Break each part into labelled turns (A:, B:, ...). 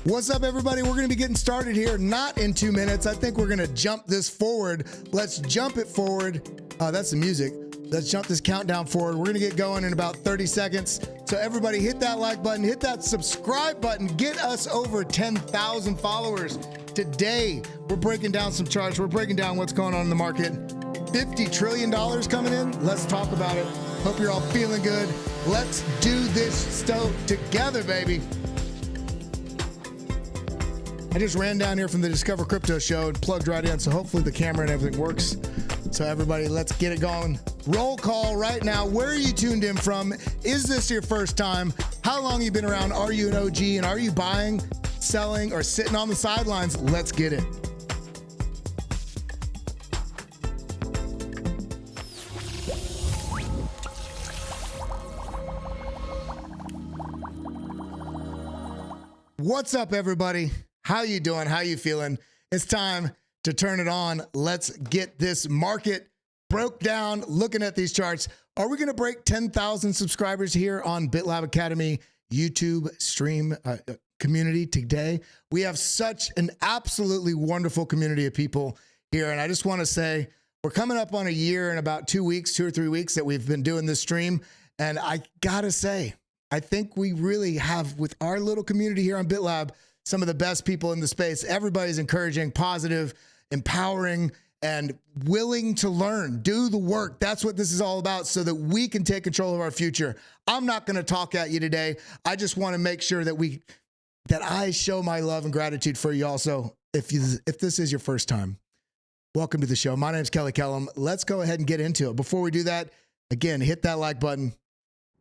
A: What's up, everybody? We're going to be getting started here, not in 2 minutes. I think we're going to jump this forward. Let's jump it forward. That's the music. Let's jump this countdown forward. We're going to get going in about 30 seconds. So everybody hit that like button, hit that subscribe button, get us over 10,000 followers. Today, we're breaking down some charts. We're breaking down what's going on in the market. $50 trillion coming in. Let's talk about it. Hope you're all feeling good. Let's do this stuff together, baby. I just ran down here from the Discover Crypto show and plugged right in, so hopefully the camera and everything works. So everybody, let's get it going. Roll call right now. Where are you tuned in from? Is this your first time? How long have you been around? Are you an OG? And are you buying, selling, or sitting on the sidelines? Let's get it. What's up, everybody? How you doing? How you feeling? It's time to turn it on. Let's get this market broke down, looking at these charts. Are we going to break 10,000 subscribers here on BitLab Academy YouTube stream community today? We have such an absolutely wonderful community of people here. And I just want to say we're coming up on a year in about 2 weeks, 2 or 3 weeks that we've been doing this stream. And I got to say, I think we really have, with our little community here on BitLab, some of the best people in the space. Everybody's encouraging, positive, empowering, and willing to learn, do the work. That's what this is all about, so that we can take control of our future. I'm not going to talk at you today. I just want to make sure that I show my love and gratitude for you also. If this is your first time, welcome to the show. My name is Kellam. Let's go ahead and get into it. Before we do that, again, hit that like button,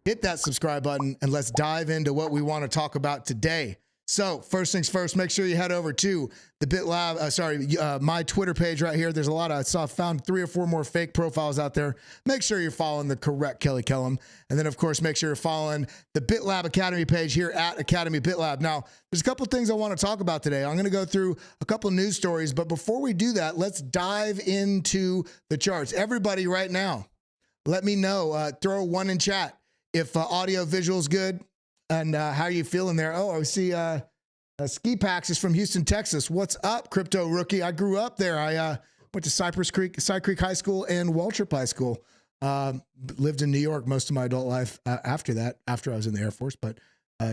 A: hit that subscribe button, and let's dive into what we want to talk about today. So first things first, make sure you head over to the BitLab, my Twitter page right here. There's a lot of, found 3 or 4 more fake profiles out there. Make sure you're following the correct Kelly Kellam. And then of course, make sure you're following the BitLab Academy page here at Academy BitLab. Now, there's a couple things I want to talk about today. I'm going to go through a couple news stories, but before we do that, let's dive into the charts. Everybody right now, let me know, throw a 1 in chat if audio visual is good. And how are you feeling there? Oh, I see Ski Pax is from Houston, Texas. What's up, crypto rookie? I grew up there. I went to Cypress Creek High School and Waltrip High School. Lived in New York most of my adult life after that, after I was in the Air Force. But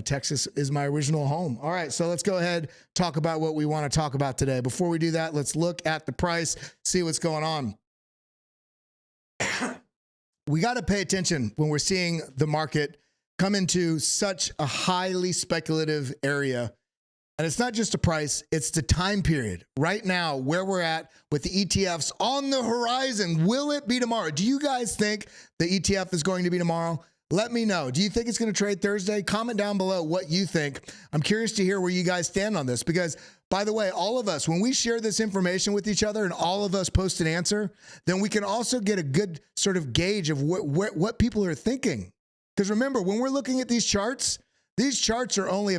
A: Texas is my original home. All right, so let's go ahead, talk about what we want to talk about today. Before we do that, let's look at the price, see what's going on. We got to pay attention when we're seeing the market come into such a highly speculative area. And it's not just a price, it's the time period. Right now, where we're at with the ETFs on the horizon. Will it be tomorrow? Do you guys think the ETF is going to be tomorrow? Let me know. Do you think it's going to trade Thursday? Comment down below what you think. I'm curious to hear where you guys stand on this, because by the way, all of us, when we share this information with each other and all of us post an answer, then we can also get a good sort of gauge of what people are thinking. Because remember, when we're looking at these charts are only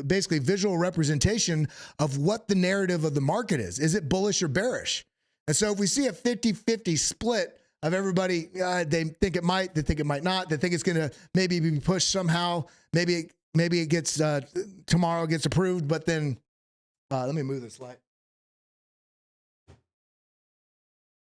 A: basically visual representation of what the narrative of the market is. Is it bullish or bearish? And so if we see a 50-50 split of everybody, they think it might, they think it might not, they think it's going to maybe be pushed somehow, maybe it gets, tomorrow gets approved, but then, let me move this slide.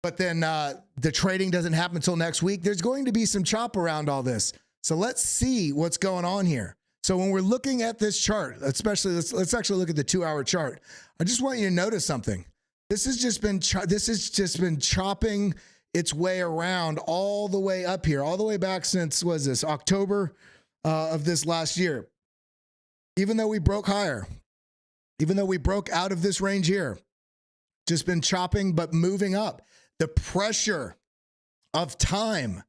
A: But then the trading doesn't happen until next week. There's going to be some chop around all this. So let's see what's going on here. So when we're looking at this chart, especially let's actually look at the 2-hour chart. I just want you to notice something. This has just been chopping its way around all the way up here, all the way back since, what is this, October of this last year. Even though we broke higher, even though we broke out of this range here, just been chopping but moving up. The pressure of time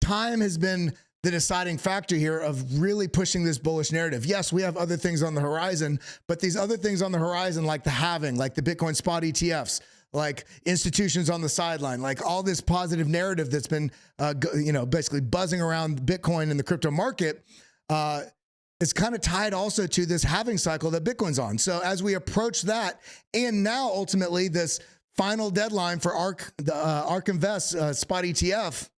A: has been the deciding factor here of really pushing this bullish narrative. Yes, we have other things on the horizon, but these other things on the horizon, like the halving, like the Bitcoin spot ETFs, like institutions on the sideline, like all this positive narrative that's been, basically buzzing around Bitcoin and the crypto market, is kind of tied also to this halving cycle that Bitcoin's on. So as we approach that, and now ultimately this final deadline for ARK Invest spot ETF,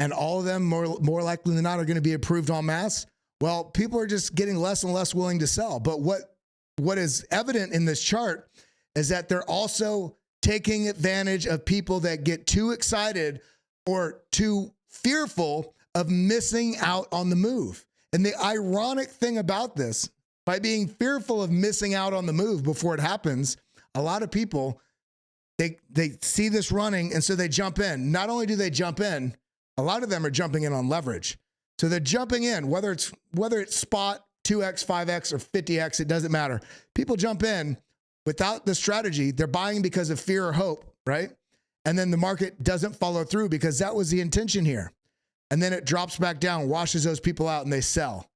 A: and all of them more likely than not are going to be approved en masse, well, people are just getting less and less willing to sell. But what what is evident in this chart is that they're also taking advantage of people that get too excited or too fearful of missing out on the move. And the ironic thing about this, by being fearful of missing out on the move before it happens, a lot of people, they see this running, and so they jump in. Not only do they jump in, a lot of them are jumping in on leverage. So they're jumping in, whether it's spot, 2x, 5x, or 50x, it doesn't matter. People jump in without the strategy. They're buying because of fear or hope, right? And then the market doesn't follow through because that was the intention here. And then it drops back down, washes those people out, and they sell.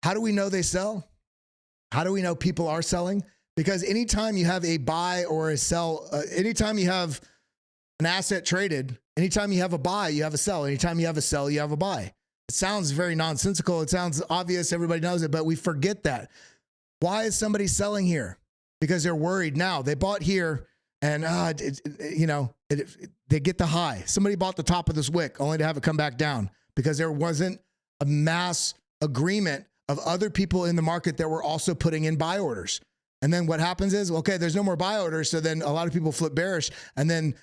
A: How do we know they sell? How do we know people are selling? Because anytime you have a buy or a sell, anytime you have an asset traded, anytime you have a buy, you have a sell. Anytime you have a sell, you have a buy. It sounds very nonsensical. It sounds obvious. Everybody knows it, but we forget that. Why is somebody selling here? Because they're worried now. They bought here and, they get the high. Somebody bought the top of this wick only to have it come back down because there wasn't a mass agreement of other people in the market that were also putting in buy orders. And then what happens is, okay, there's no more buy orders. So then a lot of people flip bearish, and then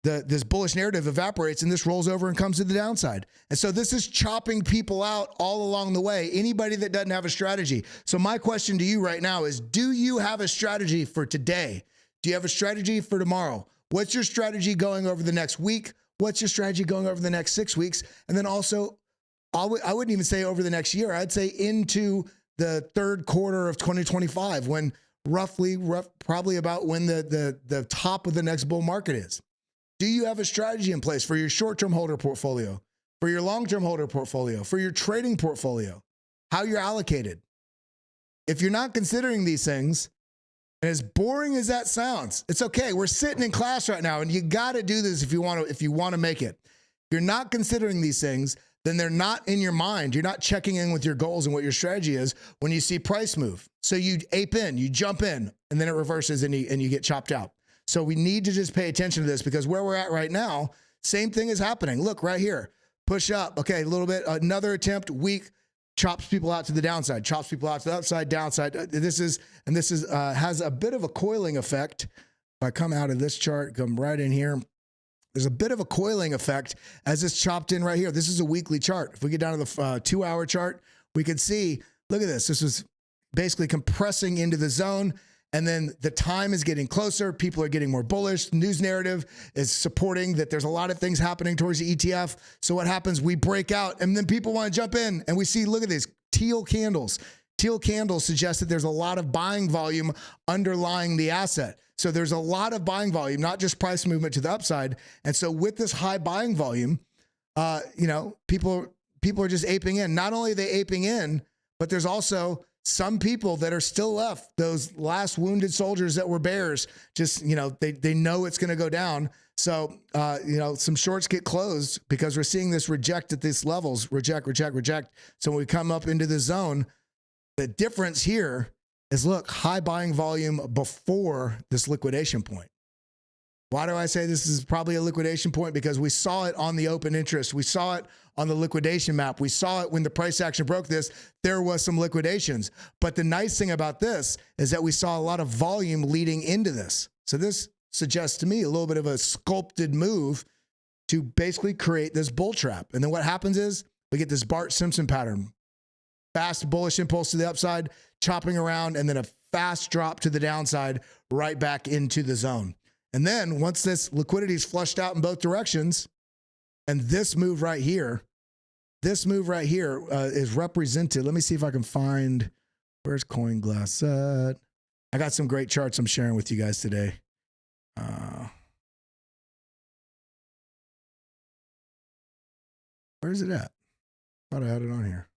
A: this bullish narrative evaporates, and this rolls over and comes to the downside. And so this is chopping people out all along the way. Anybody that doesn't have a strategy. So my question to you right now is, do you have a strategy for today? Do you have a strategy for tomorrow? What's your strategy going over the next week? What's your strategy going over the next 6 weeks? And then also, I wouldn't even say over the next year. I'd say into the third quarter of 2025, when probably about when the top of the next bull market is. Do you have a strategy in place for your short-term holder portfolio, for your long-term holder portfolio, for your trading portfolio, how you're allocated? If you're not considering these things, and as boring as that sounds, it's okay. We're sitting in class right now, and you got to do this if you want to make it. If you're not considering these things, then they're not in your mind. You're not checking in with your goals and what your strategy is when you see price move. So you ape in, you jump in, and then it reverses and you get chopped out. So we need to just pay attention to this, because where we're at right now, same thing is happening. Look right here, push up. Okay, a little bit, another attempt, weak, chops people out to the downside, chops people out to the upside, downside. This has a bit of a coiling effect. If I come out of this chart, come right in here, there's a bit of a coiling effect as it's chopped in right here. This is a weekly chart. If we get down to the 2-hour chart, we can see, look at this. This is basically compressing into the zone. And then the time is getting closer. People are getting more bullish. The news narrative is supporting that there's a lot of things happening towards the ETF. So what happens? We break out, and then people want to jump in, and we see, look at these teal candles. Teal candles suggest that there's a lot of buying volume underlying the asset. So there's a lot of buying volume, not just price movement to the upside. And so with this high buying volume, people are just aping in. Not only are they aping in, but there's also some people that are still left, those last wounded soldiers that were bears, just, they know it's going to go down. So, some shorts get closed because we're seeing this reject at these levels, reject. So when we come up into the zone, the difference here is, look, high buying volume before this liquidation point. Why do I say this is probably a liquidation point? Because we saw it on the open interest. We saw it on the liquidation map. We saw it when the price action broke this. There was some liquidations. But the nice thing about this is that we saw a lot of volume leading into this. So this suggests to me a little bit of a sculpted move to basically create this bull trap. And then what happens is we get this Bart Simpson pattern. Fast bullish impulse to the upside, chopping around, and then a fast drop to the downside right back into the zone. And then once this liquidity is flushed out in both directions, and this move right here is represented. Let me see if I can find, where's CoinGlass at? I got some great charts I'm sharing with you guys today. Where's it at? Thought I had it on here.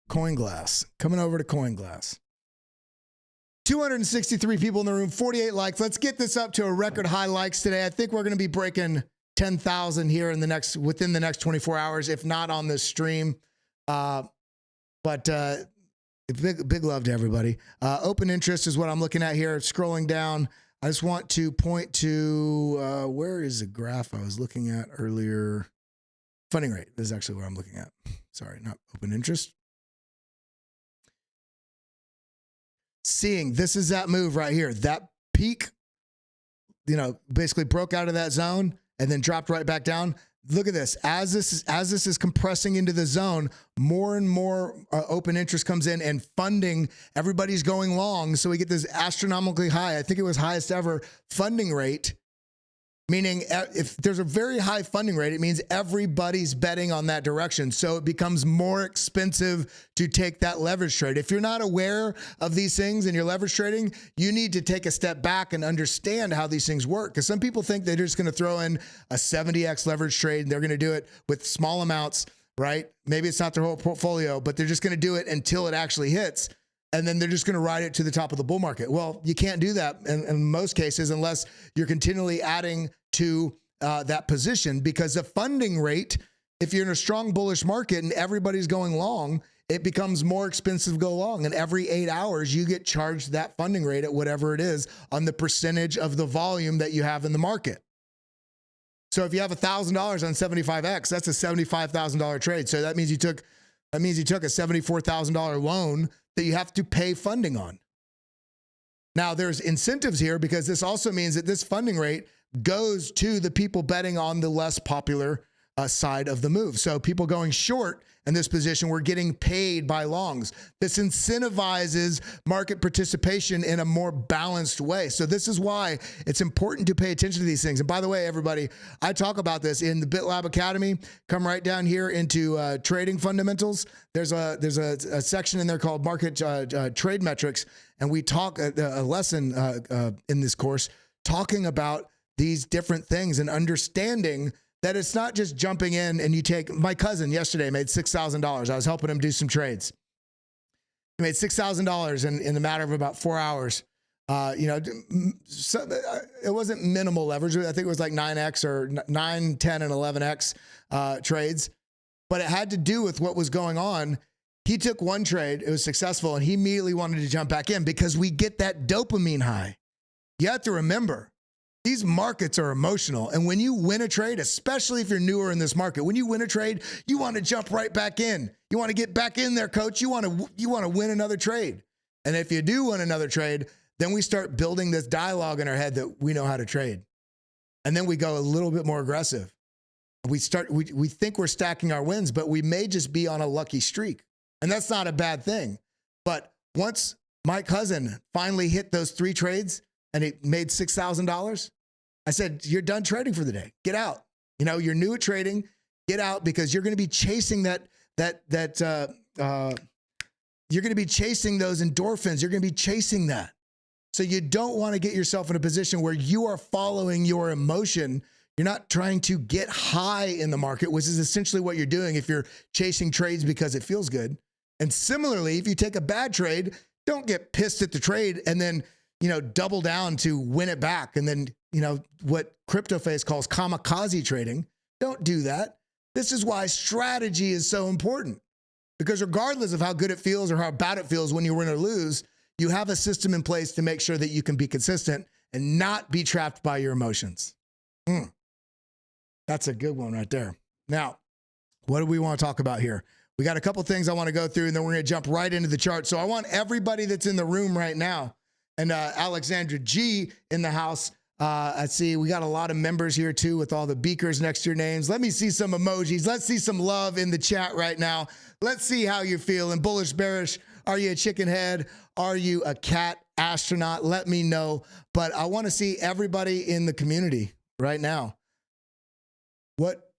A: CoinGlass, coming over to CoinGlass. 263 people in the room, 48 likes. Let's get this up to a record high likes today. I think we're going to be breaking 10,000 here within the next 24 hours, if not on this stream. But big love to everybody. Open interest is what I'm looking at here. Scrolling down, I just want to point to where is the graph I was looking at earlier? Funding rate. This is actually what I'm looking at. Sorry, not open interest. seeing this is that move right here. That peak, you know, basically broke out of that zone and then dropped right back down. Look at this. As this is compressing into the zone, more and more open interest comes in and funding. Everybody's going long. So we get this astronomically high, I think it was highest ever funding rate. Meaning if there's a very high funding rate, it means everybody's betting on that direction. So it becomes more expensive to take that leverage trade. If you're not aware of these things and you're leverage trading, you need to take a step back and understand how these things work. Because some people think they're just going to throw in a 70x leverage trade and they're going to do it with small amounts, right? Maybe it's not their whole portfolio, but they're just going to do it until it actually hits. And then they're just going to ride it to the top of the bull market. Well, you can't do that in most cases unless you're continually adding to that position, because the funding rate, if you're in a strong bullish market and everybody's going long, it becomes more expensive to go long. And every 8 hours, you get charged that funding rate at whatever it is on the percentage of the volume that you have in the market. So if you have $1,000 on 75X, that's a $75,000 trade. So that means you took a $74,000 loan that you have to pay funding on. Now there's incentives here, because this also means that this funding rate goes to the people betting on the less popular side of the move. So people going short in this position were getting paid by longs. This incentivizes market participation in a more balanced way. So this is why it's important to pay attention to these things. And by the way, everybody, I talk about this in the BitLab Academy. Come right down here into trading fundamentals. There's a section in there called market trade metrics. And we talk a lesson in this course talking about these different things and understanding that it's not just jumping in and you take. My cousin yesterday made $6,000. I was helping him do some trades. He made $6,000 in the matter of about 4 hours. You know, so it wasn't minimal leverage. I think it was like 9x or 9, 10, and 11x trades, but it had to do with what was going on. He took one trade, it was successful, and he immediately wanted to jump back in because we get that dopamine high. You have to remember, these markets are emotional. And when you win a trade, especially if you're newer in this market, when you win a trade, you want to jump right back in. You want to get back in there, coach. You want to win another trade. And if you do win another trade, then we start building this dialogue in our head that we know how to trade. And then we go a little bit more aggressive. We think we're stacking our wins, but we may just be on a lucky streak. And that's not a bad thing. But once my cousin finally hit those 3 trades, and it made $6,000. I said, you're done trading for the day. Get out. You know, you're new at trading. Get out, because you're going to be chasing you're going to be chasing those endorphins. You're going to be chasing that. So you don't want to get yourself in a position where you are following your emotion. You're not trying to get high in the market, which is essentially what you're doing if you're chasing trades because it feels good. And similarly, if you take a bad trade, don't get pissed at the trade and then, you know, double down to win it back. And then, you know, what CryptoFace calls kamikaze trading. Don't do that. This is why strategy is so important, because regardless of how good it feels or how bad it feels when you win or lose, you have a system in place to make sure that you can be consistent and not be trapped by your emotions. That's a good one right there. Now, what do we want to talk about here? We got a couple things I want to go through, and then we're going to jump right into the chart. So I want everybody that's in the room right now, and Alexandra G in the house. I see we got a lot of members here too with all the beakers next to your names. Let me see some emojis. Let's see some love in the chat right now. Let's see how you're feeling. Bullish, bearish. Are you a chicken head? Are you a cat astronaut? Let me know. But I want to see everybody in the community right now.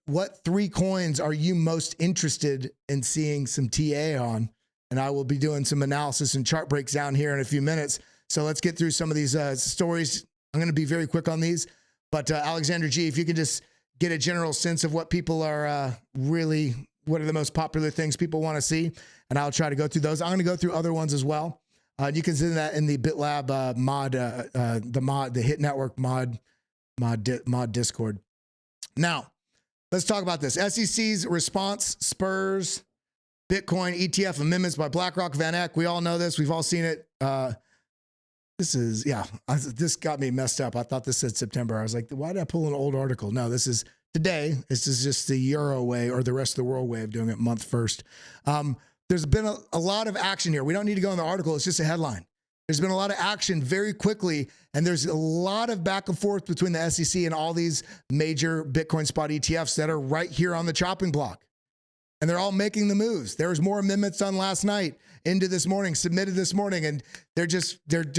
A: What 3 coins are you most interested in seeing some TA on? And I will be doing some analysis and chart breaks down here in a few minutes. So let's get through some of these stories. I'm going to be very quick on these, but Alexander G, if you can just get a general sense of what people are what are the most popular things people want to see, and I'll try to go through those. I'm going to go through other ones as well. You can see that in the BitLab the Hit Network mod Discord. Now, let's talk about this. SEC's response spurs Bitcoin ETF amendments by BlackRock, Van Eck. We all know this. We've all seen it. This got me messed up. I thought this said September. I was like, why did I pull an old article? No, this is today. This is just the Euro way, or the rest of the world way of doing it, month first. There's been a lot of action here. We don't need to go in the article. It's just a headline. There's been a lot of action very quickly, and there's a lot of back and forth between the SEC and all these major Bitcoin spot ETFs that are right here on the chopping block. And they're all making the moves. There was more amendments done last night into this morning, submitted this morning, and they're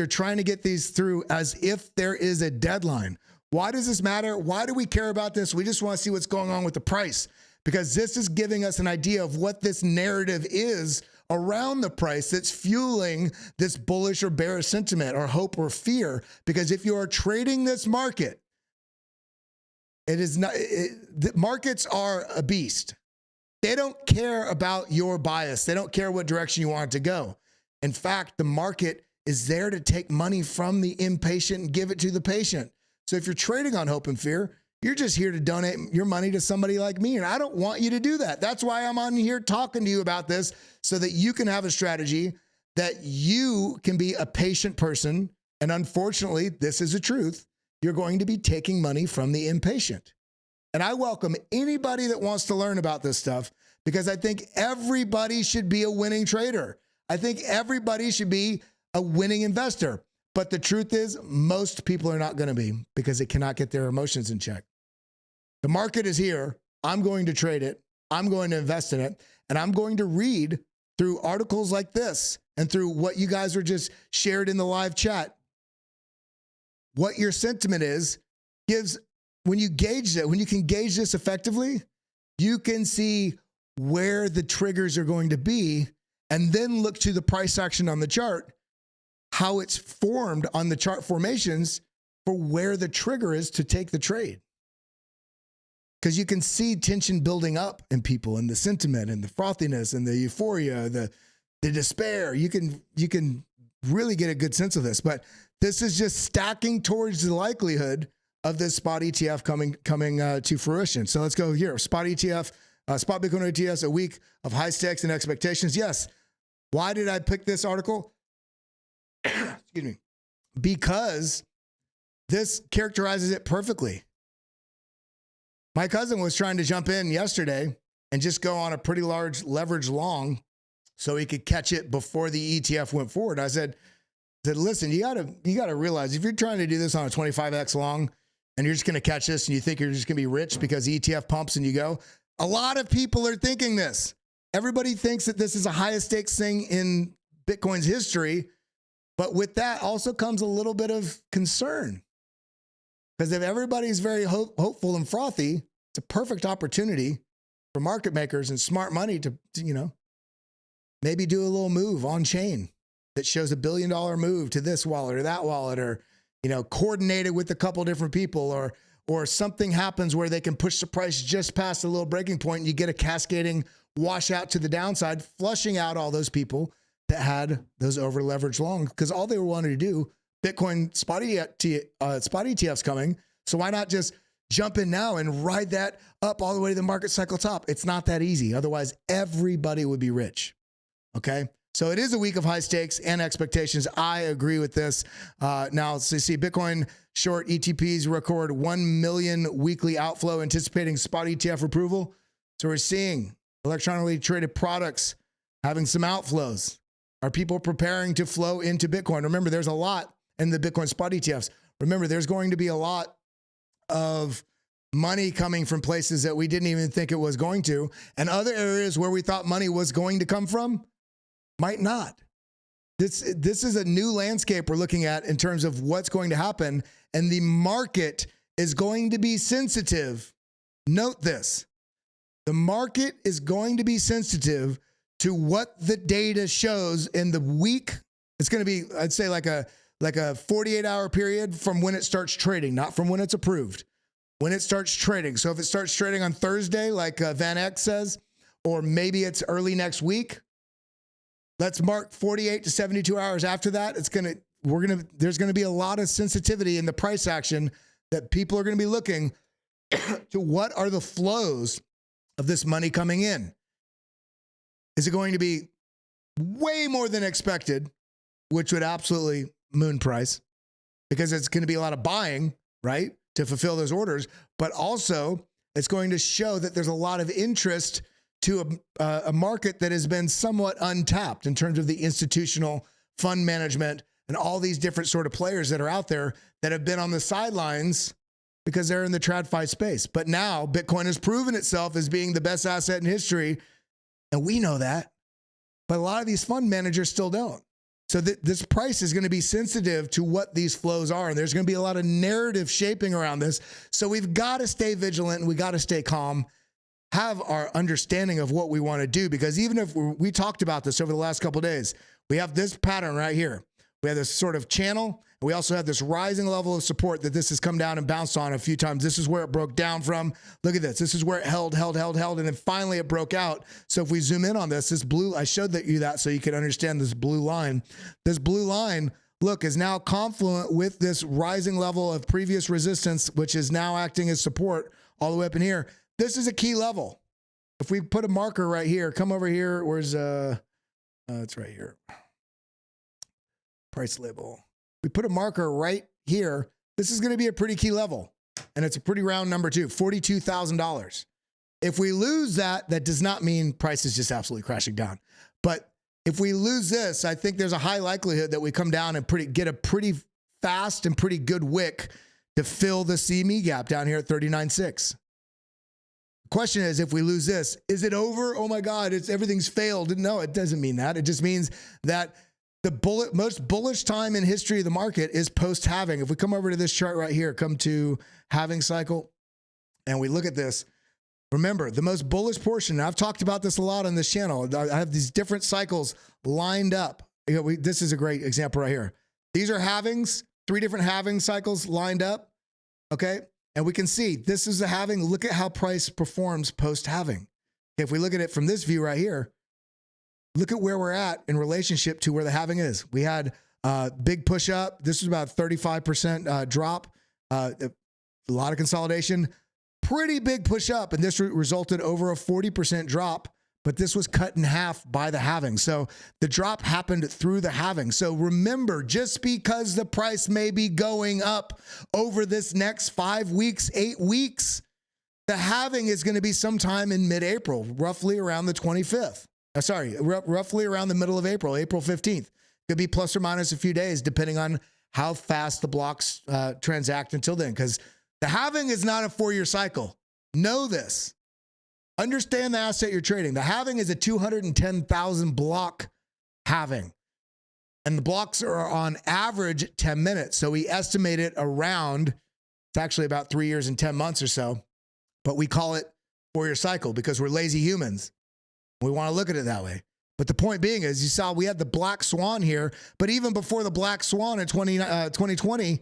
A: trying to get these through as if there is a deadline. Why does this matter? Why do we care about this? We just want to see what's going on with the price, because this is giving us an idea of what this narrative is around the price that's fueling this bullish or bearish sentiment or hope or fear. Because if you are trading this market, it is not, the markets are a beast. They don't care about your bias. They don't care what direction you want it to go. In fact, the market is there to take money from the impatient and give it to the patient. So if you're trading on hope and fear, you're just here to donate your money to somebody like me, and I don't want you to do that. That's why I'm on here talking to you about this, so that you can have a strategy, that you can be a patient person. And unfortunately, this is the truth. You're going to be taking money from the impatient. And I welcome anybody that wants to learn about this stuff, because I think everybody should be a winning trader. I think everybody should be a winning investor. But the truth is, most people are not going to be, because they cannot get their emotions in check. The market is here. I'm going to trade it. I'm going to invest in it. And I'm going to read through articles like this and through what you guys were just shared in the live chat. What your sentiment is gives, when you gauge it, when you can gauge this effectively, you can see where the triggers are going to be, and then look to the price action on the chart, how it's formed on the chart formations for where the trigger is to take the trade. Because you can see tension building up in people, and the sentiment and the frothiness and the euphoria, the despair. You can really get a good sense of this. But this is just stacking towards the likelihood of this spot ETF coming to fruition. So let's go here. Spot ETF, spot Bitcoin ETFs, a week of high stakes and expectations. Yes. Why did I pick this article? Excuse me. Because this characterizes it perfectly. My cousin was trying to jump in yesterday and just go on a pretty large leverage long so he could catch it before the ETF went forward. I said, listen, you gotta realize, if you're trying to do this on a 25x long and you're just going to catch this and you think you're just going to be rich because ETF pumps and you go, a lot of people are thinking this. Everybody thinks that this is the highest stakes thing in Bitcoin's history. But with that also comes a little bit of concern. Because if everybody's very hopeful and frothy, it's a perfect opportunity for market makers and smart money to maybe do a little move on chain that shows $1 billion move to this wallet or that wallet, or, coordinated with a couple different people, or something happens where they can push the price just past a little breaking point and you get a cascading washout to the downside, flushing out all those people that had those over leveraged long, because all they were wanting to do, Bitcoin spot ETFs coming. So why not just jump in now and ride that up all the way to the market cycle top? It's not that easy. Otherwise, everybody would be rich. Okay. So it is a week of high stakes and expectations. I agree with this. Now, so you see Bitcoin short ETPs record 1 million weekly outflow, anticipating spot ETF approval. So we're seeing electronically traded products having some outflows. Are people preparing to flow into Bitcoin? Remember, there's a lot in the Bitcoin spot ETFs. Remember, there's going to be a lot of money coming from places that we didn't even think it was going to, and other areas where we thought money was going to come from might not. This is a new landscape we're looking at in terms of what's going to happen, and the market is going to be sensitive. Note this. The market is going to be sensitive to what the data shows in the week. It's going to be, I'd say, like a 48-hour period from when it starts trading, not from when it's approved. When it starts trading. So if it starts trading on Thursday, like Van Eck says, or maybe it's early next week, let's mark 48 to 72 hours after that. There's going to be a lot of sensitivity in the price action that people are going to be looking to what are the flows of this money coming in. Is it going to be way more than expected, which would absolutely moon price, because it's going to be a lot of buying, right, to fulfill those orders, but also it's going to show that there's a lot of interest to a market that has been somewhat untapped in terms of the institutional fund management and all these different sort of players that are out there that have been on the sidelines because they're in the TradFi space. But now Bitcoin has proven itself as being the best asset in history, and we know that. But a lot of these fund managers still don't. So this price is going to be sensitive to what these flows are, and there's going to be a lot of narrative shaping around this. So we've got to stay vigilant, and we got to stay calm, have our understanding of what we want to do, because even if we talked about this over the last couple of days, we have this pattern right here. We have this sort of channel. We also have this rising level of support that this has come down and bounced on a few times. This is where it broke down from. Look at this. This is where it held, and then finally it broke out. So if we zoom in on this blue, I showed you that so you can understand this blue line. This blue line, look, is now confluent with this rising level of previous resistance, which is now acting as support all the way up in here. This is a key level. If we put a marker right here, come over here. Where's, it's right here. Price label. We put a marker right here. This is going to be a pretty key level. And it's a pretty round number too, $42,000. If we lose that, that does not mean price is just absolutely crashing down. But if we lose this, I think there's a high likelihood that we come down and get a pretty fast and pretty good wick to fill the CME gap down here at 39.6. The question is, if we lose this, is it over? Oh my God, everything's failed. No, it doesn't mean that. It just means that the most bullish time in history of the market is post-halving. If we come over to this chart right here, come to halving cycle, and we look at this, remember, the most bullish portion, I've talked about this a lot on this channel. I have these different cycles lined up. This is a great example right here. These are halvings, 3 different halving cycles lined up, okay? And we can see this is a halving. Look at how price performs post-halving. If we look at it from this view right here, look at where we're at in relationship to where the halving is. We had a big push up. This was about 35% drop, a lot of consolidation, pretty big push up. And this resulted over a 40% drop, but this was cut in half by the halving. So the drop happened through the halving. So remember, just because the price may be going up over this next 5 weeks, 8 weeks, the halving is going to be sometime in mid-April, roughly around the 25th. Roughly around the middle of April, April 15th. Could be plus or minus a few days, depending on how fast the blocks transact until then. Because the halving is not a 4-year cycle. Know this. Understand the asset you're trading. The halving is a 210,000 block halving. And the blocks are on average 10 minutes. So we estimate it around, it's actually about 3 years and 10 months or so. But we call it 4-year cycle because we're lazy humans. We want to look at it that way. But the point being is, you saw we had the black swan here, but even before the black swan in 2020,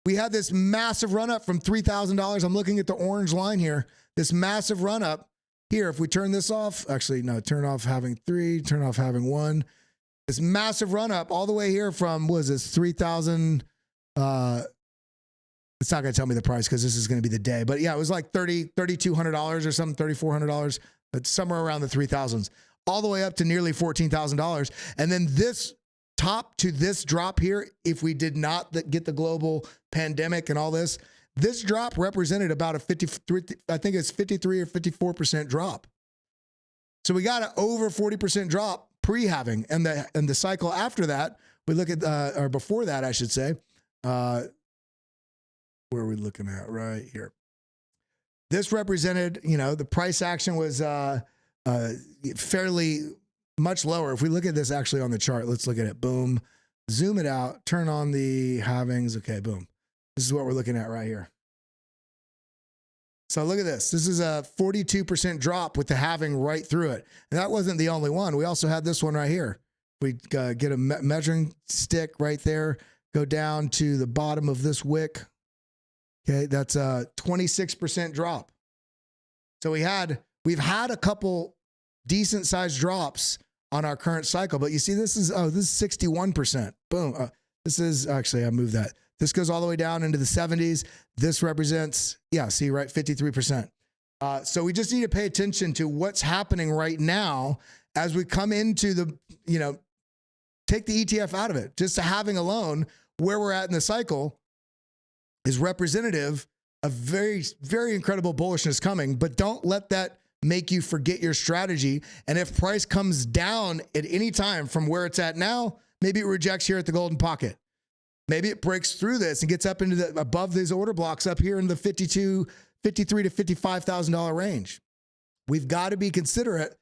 A: we had this massive run up from $3,000. I'm looking at the orange line here, this massive run up here. If we turn this off, actually, no, turn off having 3, turn off having 1, this massive run up all the way here from, what is this, 3,000, it's not going to tell me the price because this is going to be the day, but yeah, it was like $3,200 or something, $3,400. But somewhere around the 3,000s, all the way up to nearly $14,000. And then this top to this drop here, if we did not get the global pandemic and all this drop represented about a 53, I think it's 53 or 54% drop. So we got an over 40% drop pre-halving, and the cycle after that, we look at, or before that, I should say, where are we looking at right here? This represented, the price action was fairly much lower. If we look at this actually on the chart, let's look at it. Boom. Zoom it out. Turn on the halvings. Okay, boom. This is what we're looking at right here. So look at this. This is a 42% drop with the halving right through it. And that wasn't the only one. We also had this one right here. We get a measuring stick right there, go down to the bottom of this wick. Okay, that's a 26% drop. So we've had a couple decent sized drops on our current cycle, but you see this is 61%. Boom. This is actually, I moved that. This goes all the way down into the 70s. This represents, yeah, see, right, 53%. So we just need to pay attention to what's happening right now as we come into the, take the ETF out of it. Just having alone where we're at in the cycle is representative of very, very incredible bullishness coming, but don't let that make you forget your strategy. And if price comes down at any time from where it's at now, maybe it rejects here at the golden pocket. maybe it breaks through this and gets up into the above these order blocks up here in the $53 to $55,000 range. We've got to be considerate.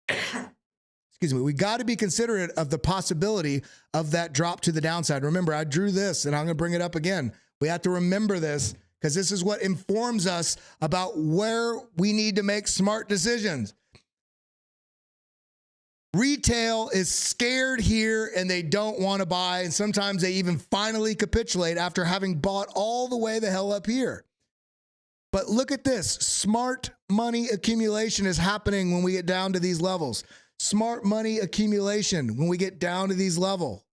A: Excuse me. We got to be considerate of the possibility of that drop to the downside. Remember, I drew this and I'm going to bring it up again. We have to remember this because this is what informs us about where we need to make smart decisions. Retail is scared here and they don't want to buy. And sometimes they even finally capitulate after having bought all the way the hell up here. But look at this. Smart money accumulation is happening when we get down to these levels. Smart money accumulation when we get down to these levels.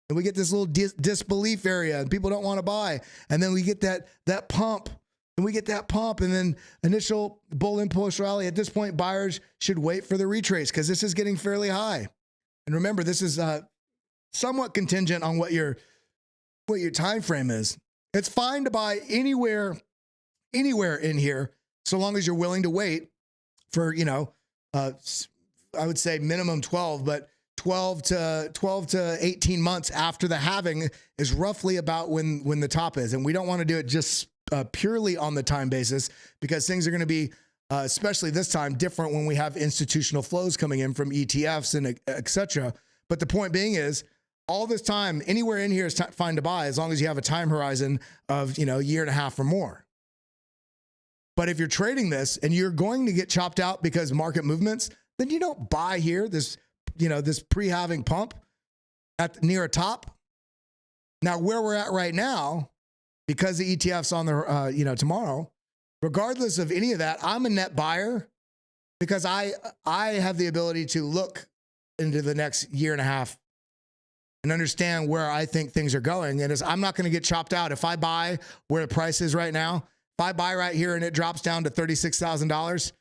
A: And we get this little disbelief area and people don't want to buy. And then we get that pump. And we get that pump and then initial bull impulse rally. At this point, buyers should wait for the retrace because this is getting fairly high. And remember, this is somewhat contingent on what your time frame is. It's fine to buy anywhere in here, so long as you're willing to wait for, I would say minimum 12, but 12 to 18 months after the halving is roughly about when the top is. And we don't want to do it just purely on the time basis because things are going to be, especially this time, different when we have institutional flows coming in from ETFs and et cetera. But the point being is, all this time, anywhere in here is fine to buy as long as you have a time horizon of, a year and a half or more. But if you're trading this and you're going to get chopped out because market movements, then you don't buy here, this pre-halving pump near a top. Now, where we're at right now, because the ETF's on the, tomorrow, regardless of any of that, I'm a net buyer because I have the ability to look into the next year and a half and understand where I think things are going. And I'm not going to get chopped out. If I buy where the price is right now, if I buy right here and it drops down to $36,000,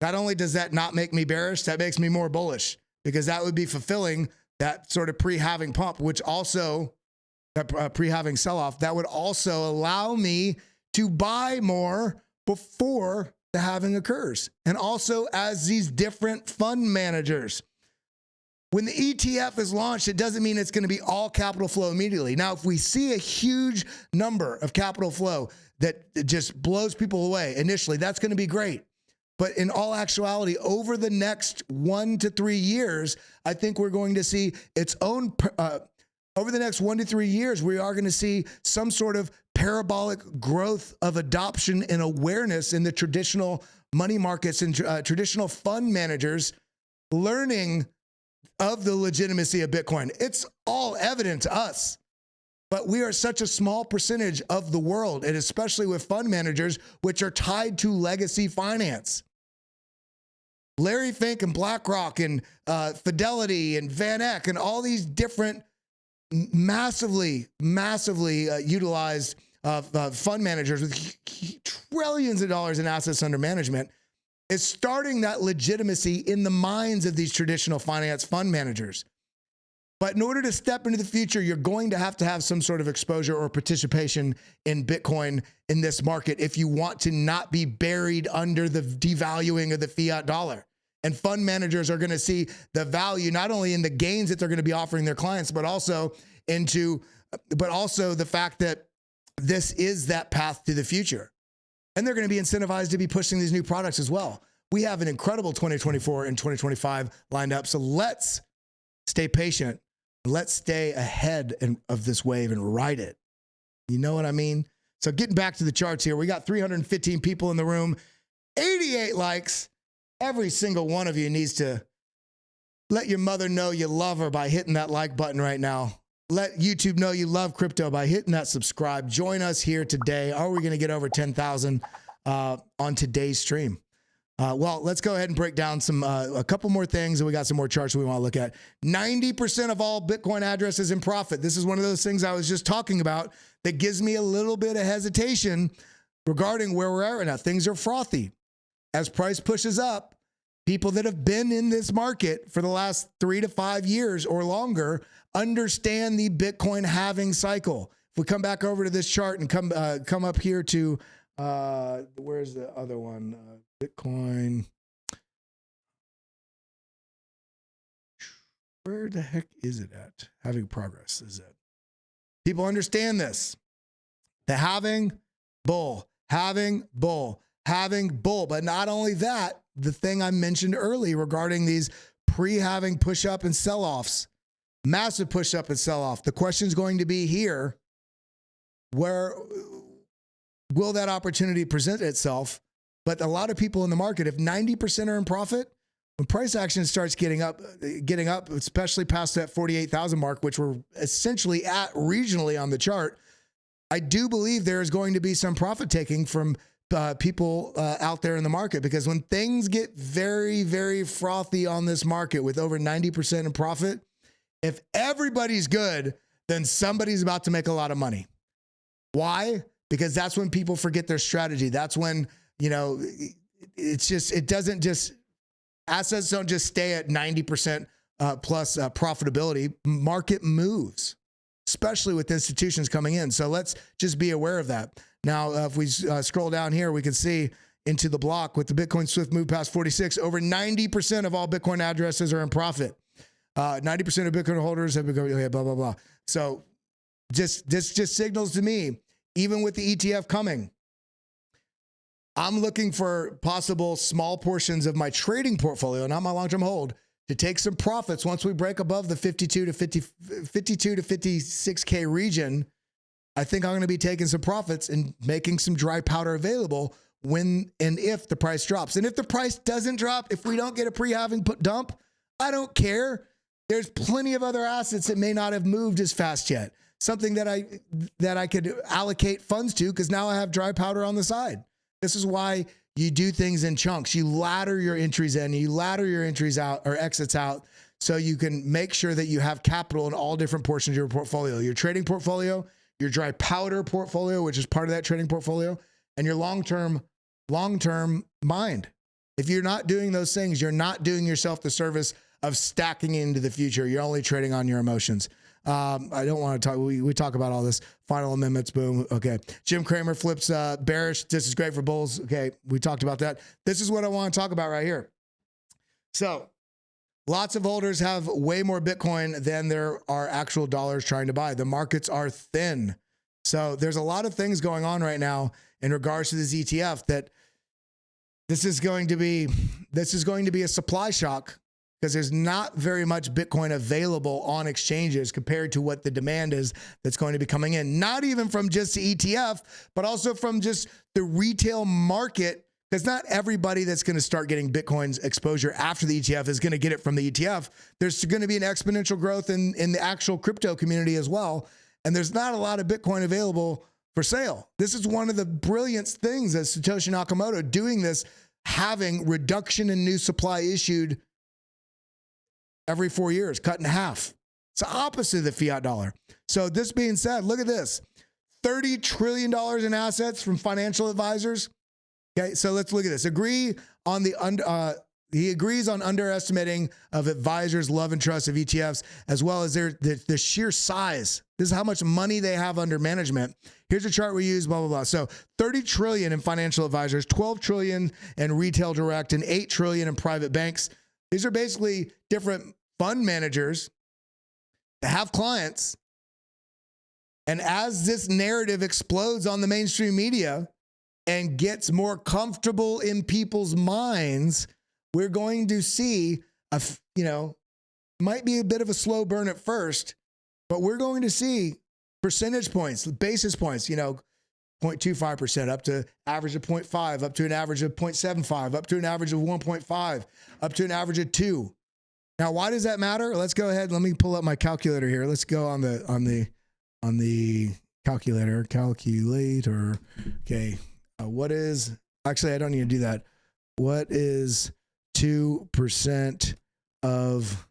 A: not only does that not make me bearish, that makes me more bullish because that would be fulfilling that sort of pre-halving pump, which also, that pre-halving sell-off, that would also allow me to buy more before the halving occurs. And also as these different fund managers. When the ETF is launched, it doesn't mean it's going to be all capital flow immediately. Now, if we see a huge number of capital flow that just blows people away initially, that's going to be great. But in all actuality, over the next 1 to 3 years, I think we're going to see its own, over the next 1 to 3 years, we are going to see some sort of parabolic growth of adoption and awareness in the traditional money markets and traditional fund managers learning of the legitimacy of Bitcoin. It's all evident to us, but we are such a small percentage of the world, and especially with fund managers, which are tied to legacy finance. Larry Fink and BlackRock and Fidelity and Van Eck and all these different massively utilized fund managers with trillions of dollars in assets under management is starting that legitimacy in the minds of these traditional finance fund managers. But in order to step into the future, you're going to have some sort of exposure or participation in Bitcoin in this market if you want to not be buried under the devaluing of the fiat dollar. And fund managers are going to see the value not only in the gains that they're going to be offering their clients, but also the fact that this is that path to the future. And they're going to be incentivized to be pushing these new products as well. We have an incredible 2024 and 2025 lined up. So let's stay patient. Let's stay ahead of this wave and ride it. You know what I mean? So getting back to the charts here, we got 315 people in the room, 88 likes. Every single one of you needs to let your mother know you love her by hitting that like button right now. Let YouTube know you love crypto by hitting that subscribe. Join us here today. Are we going to get over 10,000 on today's stream? Well, let's go ahead and break down a couple more things, and we got some more charts we want to look at. 90% of all Bitcoin addresses in profit. This is one of those things I was just talking about that gives me a little bit of hesitation regarding where we're at right now. Things are frothy. As price pushes up, people that have been in this market for the last 3 to 5 years or longer understand the Bitcoin halving cycle. If we come back over to this chart and come up here to, where's the other one? Bitcoin. Where the heck is it at? Having progress is it? People understand this. The halving, bull, halving, bull, halving, bull. But not only that, the thing I mentioned earlier regarding these pre-halving push-up and sell-offs, massive push-up and sell-off. The question is going to be here, where will that opportunity present itself? But a lot of people in the market, if 90% are in profit, when price action starts getting up, especially past that 48,000 mark, which we're essentially at regionally on the chart, I do believe there is going to be some profit taking from people out there in the market, because when things get very, very frothy on this market with over 90% in profit, if everybody's good, then somebody's about to make a lot of money. Why? Because that's when people forget their strategy. That's when, you know, assets don't just stay at 90% plus profitability. Market moves, especially with institutions coming in. So let's just be aware of that. Now, if we scroll down here, we can see into the block with the Bitcoin Swift move past 46, over 90% of all Bitcoin addresses are in profit. 90% of Bitcoin holders have been going, okay, blah, blah, blah. So this just signals to me, even with the ETF coming, I'm looking for possible small portions of my trading portfolio, not my long-term hold, to take some profits once we break above the 52 to 56K region. I think I'm going to be taking some profits and making some dry powder available when and if the price drops. And if the price doesn't drop, if we don't get a pre-halving dump, I don't care. There's plenty of other assets that may not have moved as fast yet. Something that I could allocate funds to, because now I have dry powder on the side. This is why you do things in chunks. You ladder your entries in, you ladder your entries out or exits out, so you can make sure that you have capital in all different portions of your portfolio. Your trading portfolio, your dry powder portfolio, which is part of that trading portfolio, and your long-term mind. If you're not doing those things, you're not doing yourself the service of stacking into the future. You're only trading on your emotions. I don't want to talk. We talk about all this. Final amendments, boom. Okay. Jim Cramer flips bearish. This is great for bulls. Okay. We talked about that. This is what I want to talk about right here. So lots of holders have way more Bitcoin than there are actual dollars trying to buy. The markets are thin. So there's a lot of things going on right now in regards to this ETF that this is going to be a supply shock, because there's not very much Bitcoin available on exchanges compared to what the demand is that's going to be coming in. Not even from just the ETF, but also from just the retail market, because not everybody that's going to start getting Bitcoin's exposure after the ETF is going to get it from the ETF. There's going to be an exponential growth in the actual crypto community as well. And there's not a lot of Bitcoin available for sale. This is one of the brilliant things that Satoshi Nakamoto doing this, having reduction in new supply issued every 4 years, cut in half. It's the opposite of the fiat dollar. So this being said, look at this. $30 trillion in assets from financial advisors. Okay, so let's look at this. He agrees on underestimating of advisors' love and trust of ETFs, as well as the sheer size. This is how much money they have under management. Here's a chart we use, blah, blah, blah. So 30 trillion in financial advisors, 12 trillion in retail direct, and 8 trillion in private banks. These are basically different fund managers that have clients. And as this narrative explodes on the mainstream media and gets more comfortable in people's minds, we're going to see might be a bit of a slow burn at first, but we're going to see percentage points, basis points, 0.25% up to average of 0.5, up to an average of 0.75, up to an average of 1.5, up to an average of 2. Now, why does that matter? Let's go ahead. Let me pull up my calculator here. Let's go on the calculator. Okay. What is, actually, I don't need to do that. What is 2% of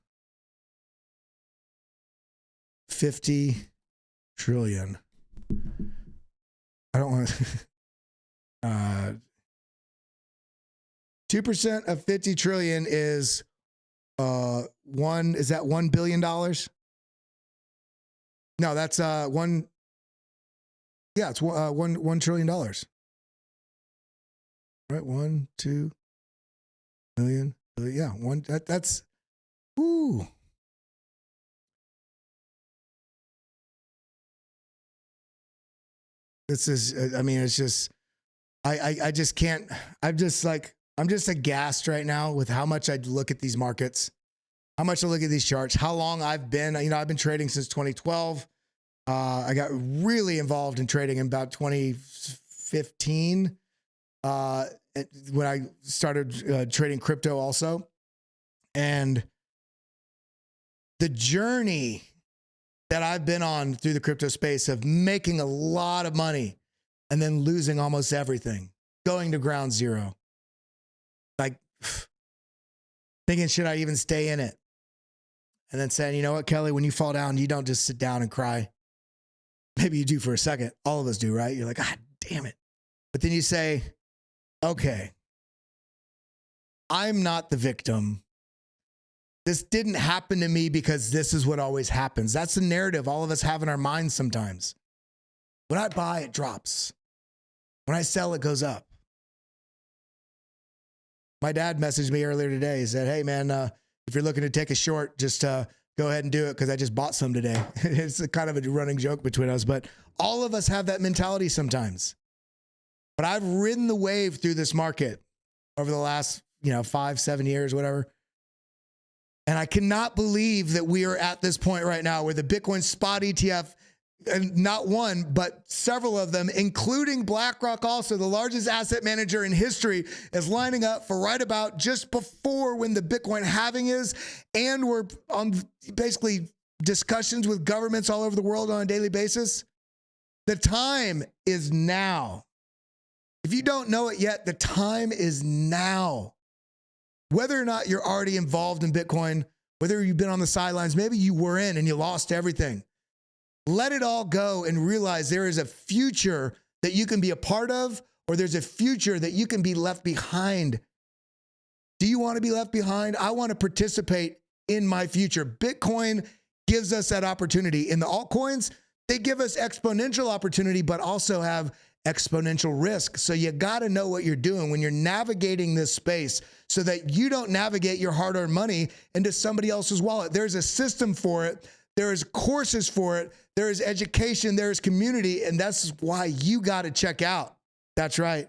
A: 50 trillion? I don't want to. 2% of 50 trillion is is that $1 billion? No, that's one. Yeah, it's $1 trillion. Right, 1, 2 million. Yeah, that's ooh. This is, I mean, it's just, I just can't, I'm just aghast right now with how much I look at these markets, how much I look at these charts, how long I've been, I've been trading since 2012. I got really involved in trading in about 2015 when I started trading crypto also. And the journey that I've been on through the crypto space of making a lot of money and then losing almost everything, going to ground zero, like thinking, should I even stay in it? And then saying, you know what, Kelly, when you fall down, you don't just sit down and cry. Maybe you do for a second. All of us do, right? You're like, God damn it. But then you say, okay, I'm not the victim. This didn't happen to me because this is what always happens. That's the narrative all of us have in our minds sometimes. When I buy, it drops. When I sell, it goes up. My dad messaged me earlier today. He said, hey, man, if you're looking to take a short, just go ahead and do it because I just bought some today. It's a kind of a running joke between us, but all of us have that mentality sometimes. But I've ridden the wave through this market over the last, 5, 7 years, whatever. And I cannot believe that we are at this point right now where the Bitcoin Spot ETF, and not one, but several of them, including BlackRock also, the largest asset manager in history, is lining up for right about just before when the Bitcoin halving is. And we're on basically discussions with governments all over the world on a daily basis. The time is now. If you don't know it yet, the time is now. Whether or not you're already involved in Bitcoin, whether you've been on the sidelines, maybe you were in and you lost everything. Let it all go and realize there is a future that you can be a part of, or there's a future that you can be left behind. Do you want to be left behind? I want to participate in my future. Bitcoin gives us that opportunity. In the altcoins, they give us exponential opportunity, but also have exponential risk. So you got to know what you're doing when you're navigating this space so that you don't navigate your hard-earned money into somebody else's wallet. There's a system for it. There is courses for it. There is education. There is community. And that's why you got to check out. That's right.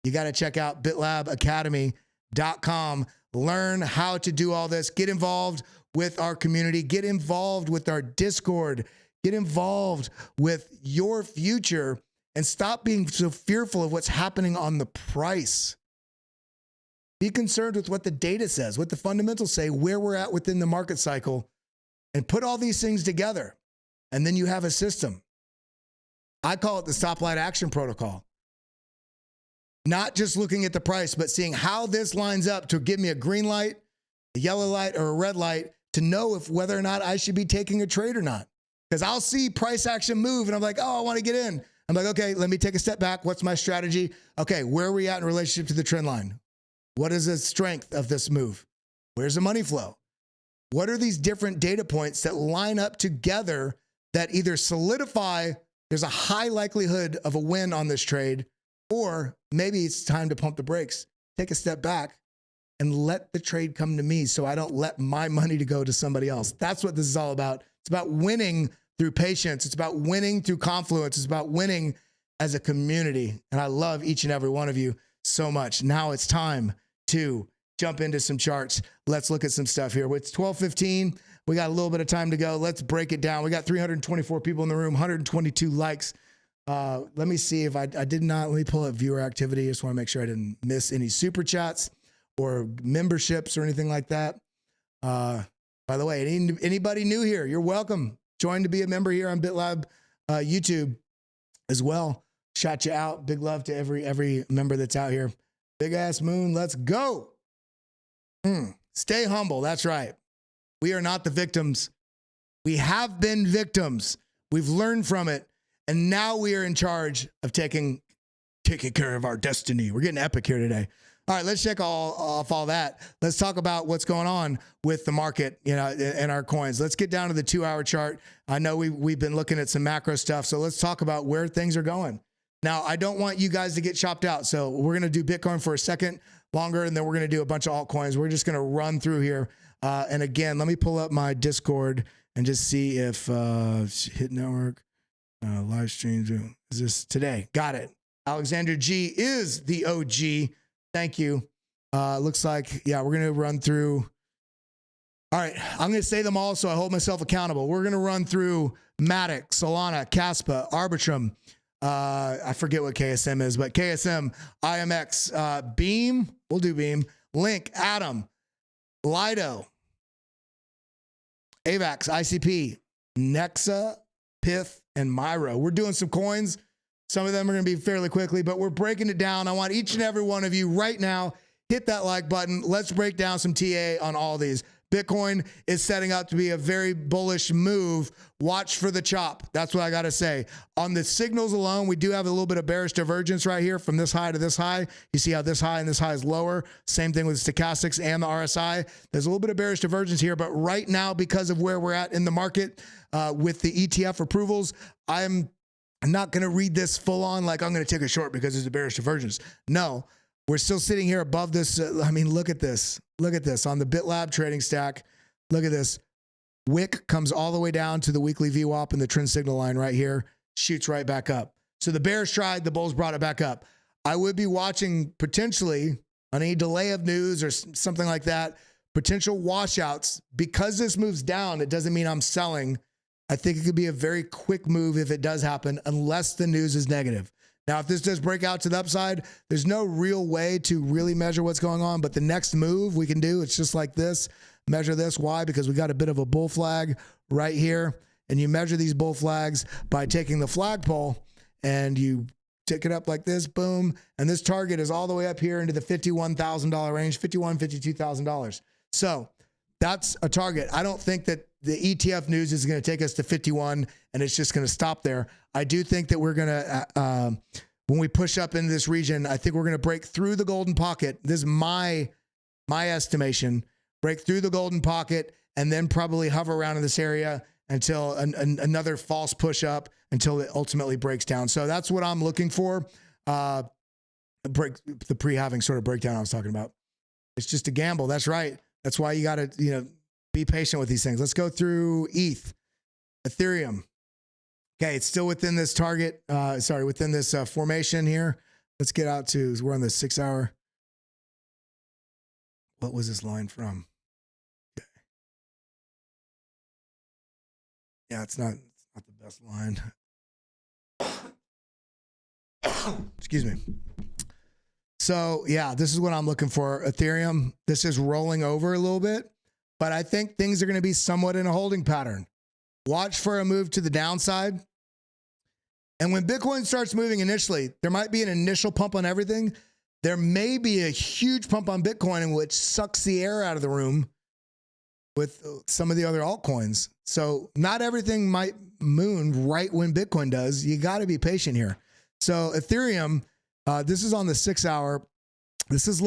A: You got to check out bitlabacademy.com. Learn how to do all this. Get involved with our community. Get involved with our Discord. Get involved with your future and stop being so fearful of what's happening on the price. Be concerned with what the data says, what the fundamentals say, where we're at within the market cycle, and put all these things together. And then you have a system. I call it the stoplight action protocol. Not just looking at the price, but seeing how this lines up to give me a green light, a yellow light, or a red light to know if whether or not I should be taking a trade or not. Because I'll see price action move and I'm like, oh, I want to get in. I'm like, okay, let me take a step back. What's my strategy? Okay, where are we at in relationship to the trend line? What is the strength of this move? Where's the money flow? What are these different data points that line up together that either solidify there's a high likelihood of a win on this trade, or maybe it's time to pump the brakes, take a step back, and let the trade come to me so I don't let my money to go to somebody else. That's what this is all about. It's about winning through patience. It's about winning through confluence. It's about winning as a community. And I love each and every one of you so much. Now it's time to jump into some charts. Let's look at some stuff here. It's 12:15. We got a little bit of time to go. Let's break it down. We got 324 people in the room, 122 likes. Let me see if I did not. Let me pull up viewer activity. Just want to make sure I didn't miss any super chats or memberships or anything like that. By the way, anybody new here, you're welcome. Join to be a member here on BitLab YouTube as well. Shout you out. Big love to every member that's out here. Big ass moon, let's go. Stay humble. That's right. We are not the victims. We have been victims. We've learned from it. And now we are in charge of taking care of our destiny. We're getting epic here today. All right, let's check off all that. Let's talk about what's going on with the market, and our coins. Let's get down to the 2-hour chart. I know we've been looking at some macro stuff, so let's talk about where things are going. Now, I don't want you guys to get chopped out, so we're going to do Bitcoin for a second longer, and then we're going to do a bunch of altcoins. We're just going to run through here. And again, let me pull up my Discord and just see if hit network. Live stream. Is this today? Got it. Alexander G is the OG. Thank you. Looks like, yeah, we're going to run through. All right. I'm going to say them all so I hold myself accountable. We're going to run through MATIC, Solana, Caspa, Arbitrum. I forget what KSM is, but KSM, IMX, Beam. We'll do Beam. Link, Atom, Lido, AVAX, ICP, Nexa, Pith, and Myro. We're doing some coins. Some of them are going to be fairly quickly, but we're breaking it down. I want each and every one of you right now, hit that like button. Let's break down some TA on all these. Bitcoin is setting up to be a very bullish move. Watch for the chop. That's what I got to say. On the signals alone, we do have a little bit of bearish divergence right here from this high to this high. You see how this high and this high is lower. Same thing with stochastics and the RSI. There's a little bit of bearish divergence here, but right now, because of where we're at in the market with the ETF approvals, I'm not going to read this full on like I'm going to take a short because there's a bearish divergence. No. We're still sitting here above this. I mean, look at this. Look at this on the BitLab trading stack. Look at this. Wick comes all the way down to the weekly VWAP and the trend signal line right here, shoots right back up. So the bears tried, the bulls brought it back up. I would be watching potentially on any delay of news or something like that, potential washouts. Because this moves down, it doesn't mean I'm selling. I think it could be a very quick move if it does happen, unless the news is negative. Now, if this does break out to the upside, there's no real way to really measure what's going on. But the next move we can do, it's just like this. Measure this. Why? Because we got a bit of a bull flag right here. And you measure these bull flags by taking the flagpole and you tick it up like this, boom. And this target is all the way up here into the $51,000 range, $51,000, $52,000. So that's a target. I don't think that the ETF news is going to take us to 51 and it's just going to stop there. I do think that we're going to, when we push up into this region, I think we're going to break through the golden pocket. This is my estimation. Break through the golden pocket and then probably hover around in this area until another false push up until it ultimately breaks down. So that's what I'm looking for. The pre-halving sort of breakdown I was talking about. It's just a gamble. That's right. That's why you got to, be patient with these things. Let's go through ETH, Ethereum. Okay, it's still within this target, within this formation here. Let's get out to, we're on the 6 hour. What was this line from? Okay. Yeah, it's not the best line. Excuse me. So yeah, this is what I'm looking for. Ethereum, this is rolling over a little bit, but I think things are going to be somewhat in a holding pattern. Watch for a move to the downside. And when Bitcoin starts moving initially, there might be an initial pump on everything. There may be a huge pump on Bitcoin in which sucks the air out of the room with some of the other altcoins. So not everything might moon right when Bitcoin does. You got to be patient here. So Ethereum, this is on the 6 hour. This is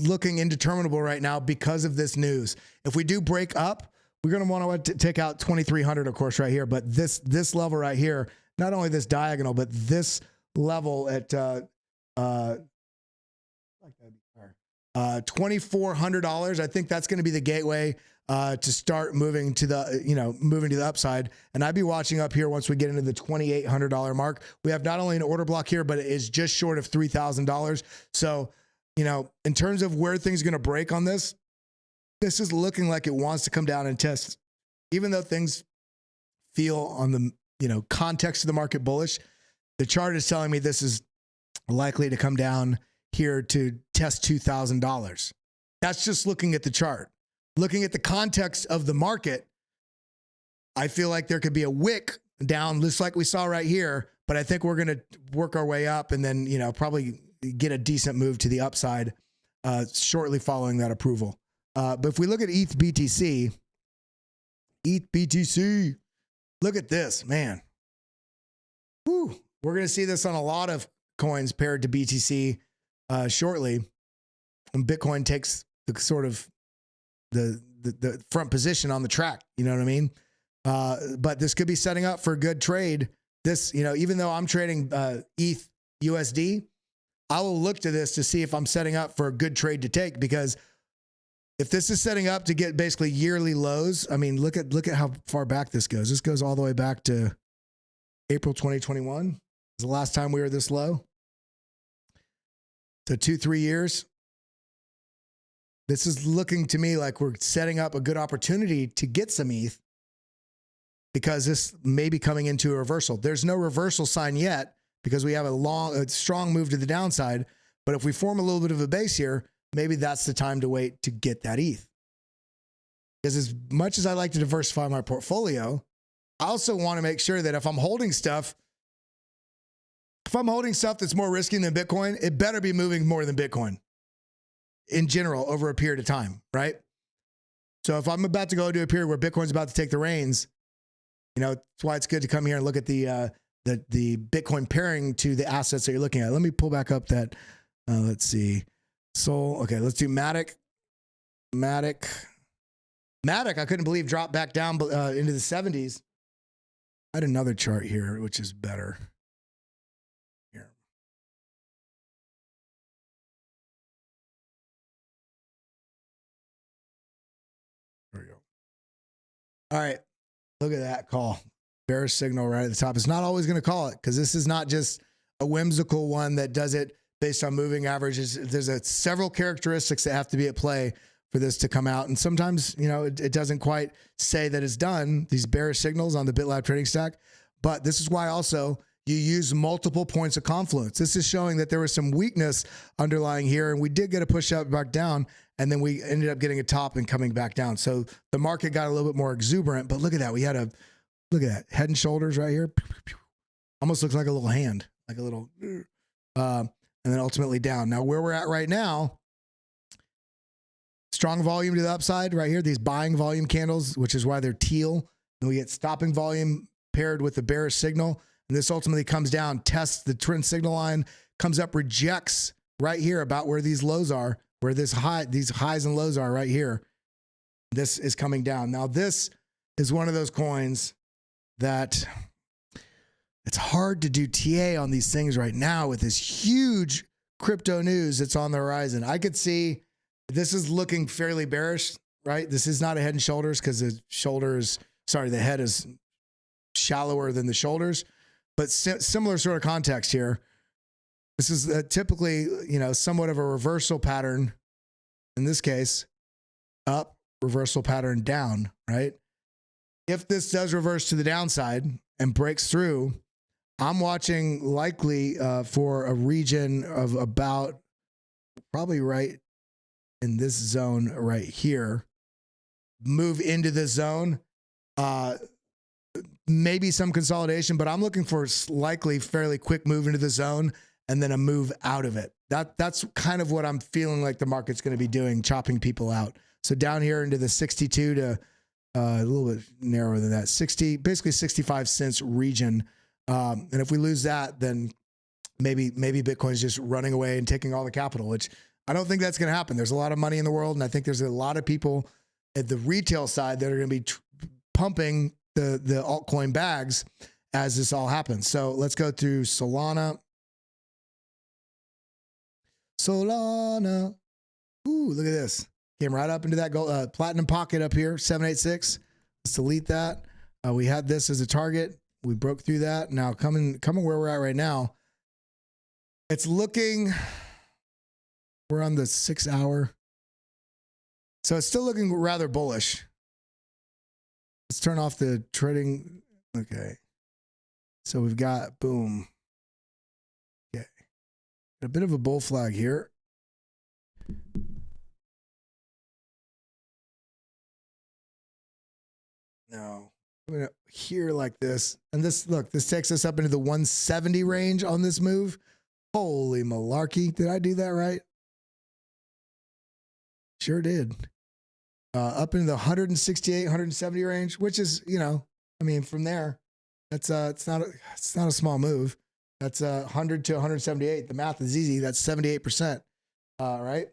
A: looking indeterminable right now because of this news. If we do break up, we're going to want to take out 2,300, of course, right here. But this level right here, not only this diagonal, but this level at $2,400. I think that's going to be the gateway to start moving to the upside. And I'd be watching up here once we get into the $2,800 mark. We have not only an order block here, but it is just short of $3,000. So, in terms of where things are going to break on this is looking like it wants to come down and test. Even though things feel on the, context of the market bullish, the chart is telling me this is likely to come down here to test $2,000. That's just looking at the chart. Looking at the context of the market, I feel like there could be a wick down just like we saw right here, but I think we're going to work our way up and then, probably get a decent move to the upside shortly following that approval. But if we look at ETH BTC, look at this, man. Whew. We're going to see this on a lot of coins paired to BTC shortly when Bitcoin takes the sort of the front position on the track. You know what I mean? But this could be setting up for a good trade. This, even though I'm trading ETH USD, I will look to this to see if I'm setting up for a good trade to take, because if this is setting up to get basically yearly lows, I mean, look at how far back this goes. This goes all the way back to April 2021 was the last time we were this low. So 2-3 years. This is looking to me like we're setting up a good opportunity to get some ETH because this may be coming into a reversal. There's no reversal sign yet because we have a strong move to the downside. But if we form a little bit of a base here, maybe that's the time to wait to get that ETH. Because as much as I like to diversify my portfolio, I also want to make sure that if I'm holding stuff that's more risky than Bitcoin, it better be moving more than Bitcoin in general over a period of time, right? So if I'm about to go into a period where Bitcoin's about to take the reins, that's why it's good to come here and look at the Bitcoin pairing to the assets that you're looking at. Let me pull back up that, let's see. Okay, let's do MATIC. MATIC, I couldn't believe dropped back down into the 70s. I had another chart here, which is better. Here. There we go. All right, look at that call. Bearish signal right at the top. It's not always going to call it because this is not just a whimsical one that does it based on moving averages. There's several characteristics that have to be at play for this to come out. And sometimes, it doesn't quite say that it's done, these bearish signals on the BitLab trading stack. But this is why also you use multiple points of confluence. This is showing that there was some weakness underlying here. And we did get a push up back down. And then we ended up getting a top and coming back down. So the market got a little bit more exuberant. But look at that. We had look at that. Head and shoulders right here. Almost looks like a little hand, like a little, and then ultimately down. Now where we're at right now, strong volume to the upside right here. These buying volume candles, which is why they're teal. And we get stopping volume paired with the bearish signal. And this ultimately comes down, tests the trend signal line, comes up, rejects right here about where these lows are, where these highs and lows are right here. This is coming down. Now this is one of those coins that it's hard to do TA on these things right now with this huge crypto news that's on the horizon. I could see this is looking fairly bearish, right? This is not a head and shoulders because the head is shallower than the shoulders, but similar sort of context here. This is typically, somewhat of a reversal pattern. In this case, up, reversal pattern down, right? If this does reverse to the downside and breaks through, I'm watching likely for a region of about probably right in this zone right here, move into this zone, maybe some consolidation, but I'm looking for likely fairly quick move into the zone and then a move out of it. That's kind of what I'm feeling like the market's going to be doing, chopping people out. So down here into the 62 to a little bit narrower than that, basically 65 cents region. And if we lose that, then maybe Bitcoin's just running away and taking all the capital, which I don't think that's going to happen. There's a lot of money in the world, and I think there's a lot of people at the retail side that are going to be pumping the altcoin bags as this all happens. So let's go through Solana. Ooh, look at this. Came right up into that gold, platinum pocket up here, 786. Let's delete that. We had this as a target. We broke through that. Now coming where we're at right now, it's looking, we're on the 6 hour. So it's still looking rather bullish. Let's turn off the trading. Okay. So we've got, boom. Okay. A bit of a bull flag here. Now, I'm going to here like this. And this, look, this takes us up into the 170 range on this move. Holy malarkey. Did I do that right? Sure did. Up into the 168, 170 range, which is, from there, that's it's not a small move. That's 100 to 178. The math is easy. That's 78%. Right.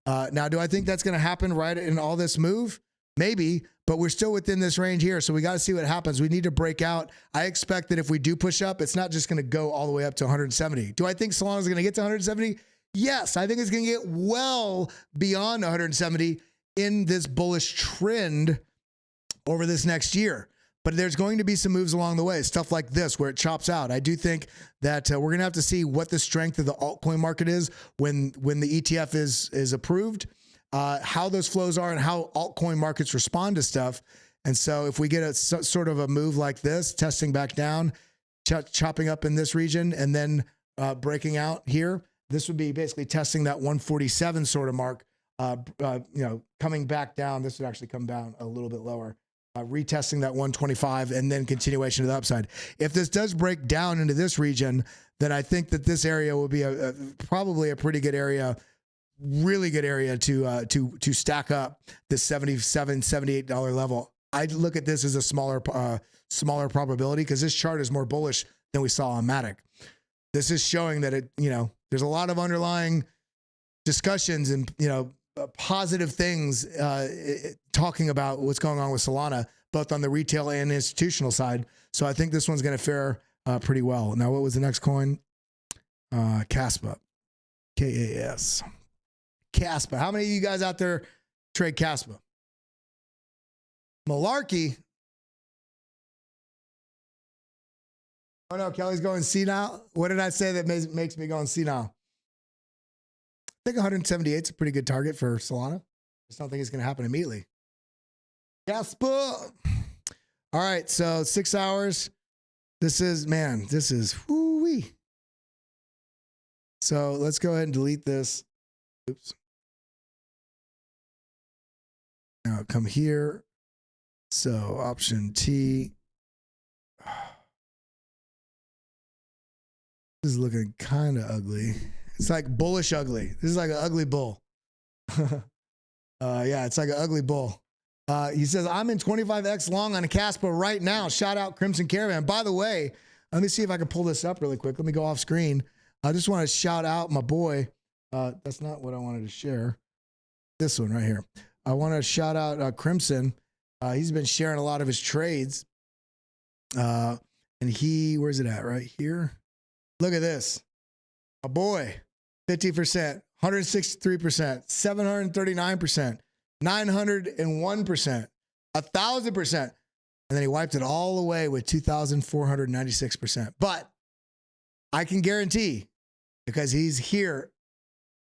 A: Now, do I think that's going to happen right in all this move? Maybe, but we're still within this range here. So we got to see what happens. We need to break out. I expect that if we do push up, it's not just going to go all the way up to 170. Do I think Solana's going to get to 170? Yes, I think it's going to get well beyond 170 in this bullish trend over this next year. but there's going to be some moves along the way, stuff like this where it chops out. I do think that we're going to have to see what the strength of the altcoin market is when the ETF is approved, how those flows are and how altcoin markets respond to stuff. And so if we get a sort of a move like this, testing back down, chopping up in this region, and then breaking out here, this would be basically testing that 147 sort of mark, coming back down. This would actually come down a little bit lower, retesting that 125 and then continuation to the upside. If this does break down into this region, then I think that this area will be probably a pretty good area, really good area to stack up this $77, $78 level. I'd look at this as a smaller probability because this chart is more bullish than we saw on MATIC. This is showing that there's a lot of underlying discussions and positive things talking about what's going on with Solana, both on the retail and institutional side. So I think this one's going to fare pretty well. Now, what was the next coin? Kaspa, KAS. Kaspa. How many of you guys out there trade Kaspa? Malarkey. Oh no, Kelly's going senile. What did I say that makes me going senile? I think 178 is a pretty good target for Solana. I just don't think it's going to happen immediately. Kaspa. All right, so 6 hours. This is whoo-wee. So let's go ahead and delete this. Oops. Now come here. So option T. This is looking kind of ugly. It's like bullish ugly. This is like an ugly bull. Yeah, it's like an ugly bull. He says, I'm in 25X long on a Kaspa right now. Shout out Crimson Caravan. By the way, let me see if I can pull this up really quick. Let me go off screen. I just want to shout out my boy. That's not what I wanted to share. This one right here. I want to shout out Crimson. He's been sharing a lot of his trades. And where's it at? Right here. Look at this. A boy, 50%, 163%, 739%, 901%, 1,000%. And then he wiped it all away with 2,496%. But I can guarantee, because he's here,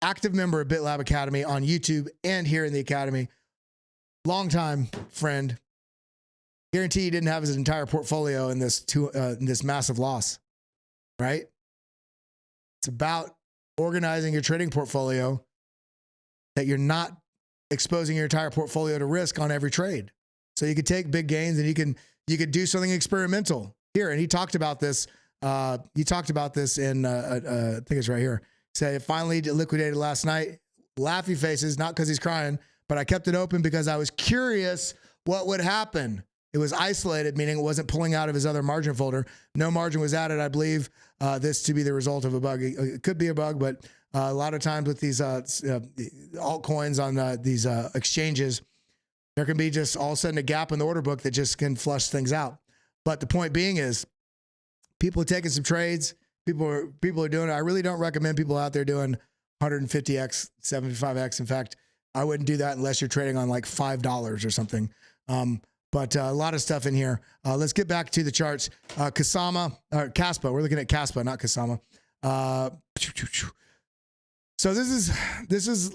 A: active member of BitLab Academy on YouTube and here in the Academy, longtime friend, guarantee he didn't have his entire portfolio in this massive loss, right? It's about organizing your trading portfolio that you're not exposing your entire portfolio to risk on every trade. So you could take big gains and you could do something experimental here. And he talked about this. He talked about this in I think it's right here. He said it finally liquidated last night. Laughy faces, not because he's crying, but I kept it open because I was curious what would happen. It was isolated, meaning it wasn't pulling out of his other margin folder. No margin was added. I believe this to be the result of a bug. It could be a bug, but a lot of times with these altcoins on these exchanges, there can be just all of a sudden a gap in the order book that just can flush things out. But the point being is people are taking some trades. People are doing it. I really don't recommend people out there doing 150X, 75X. In fact, I wouldn't do that unless you're trading on like $5 or something. But a lot of stuff in here. Let's get back to the charts. Kaspa. We're looking at Kaspa, not Kasama. So this is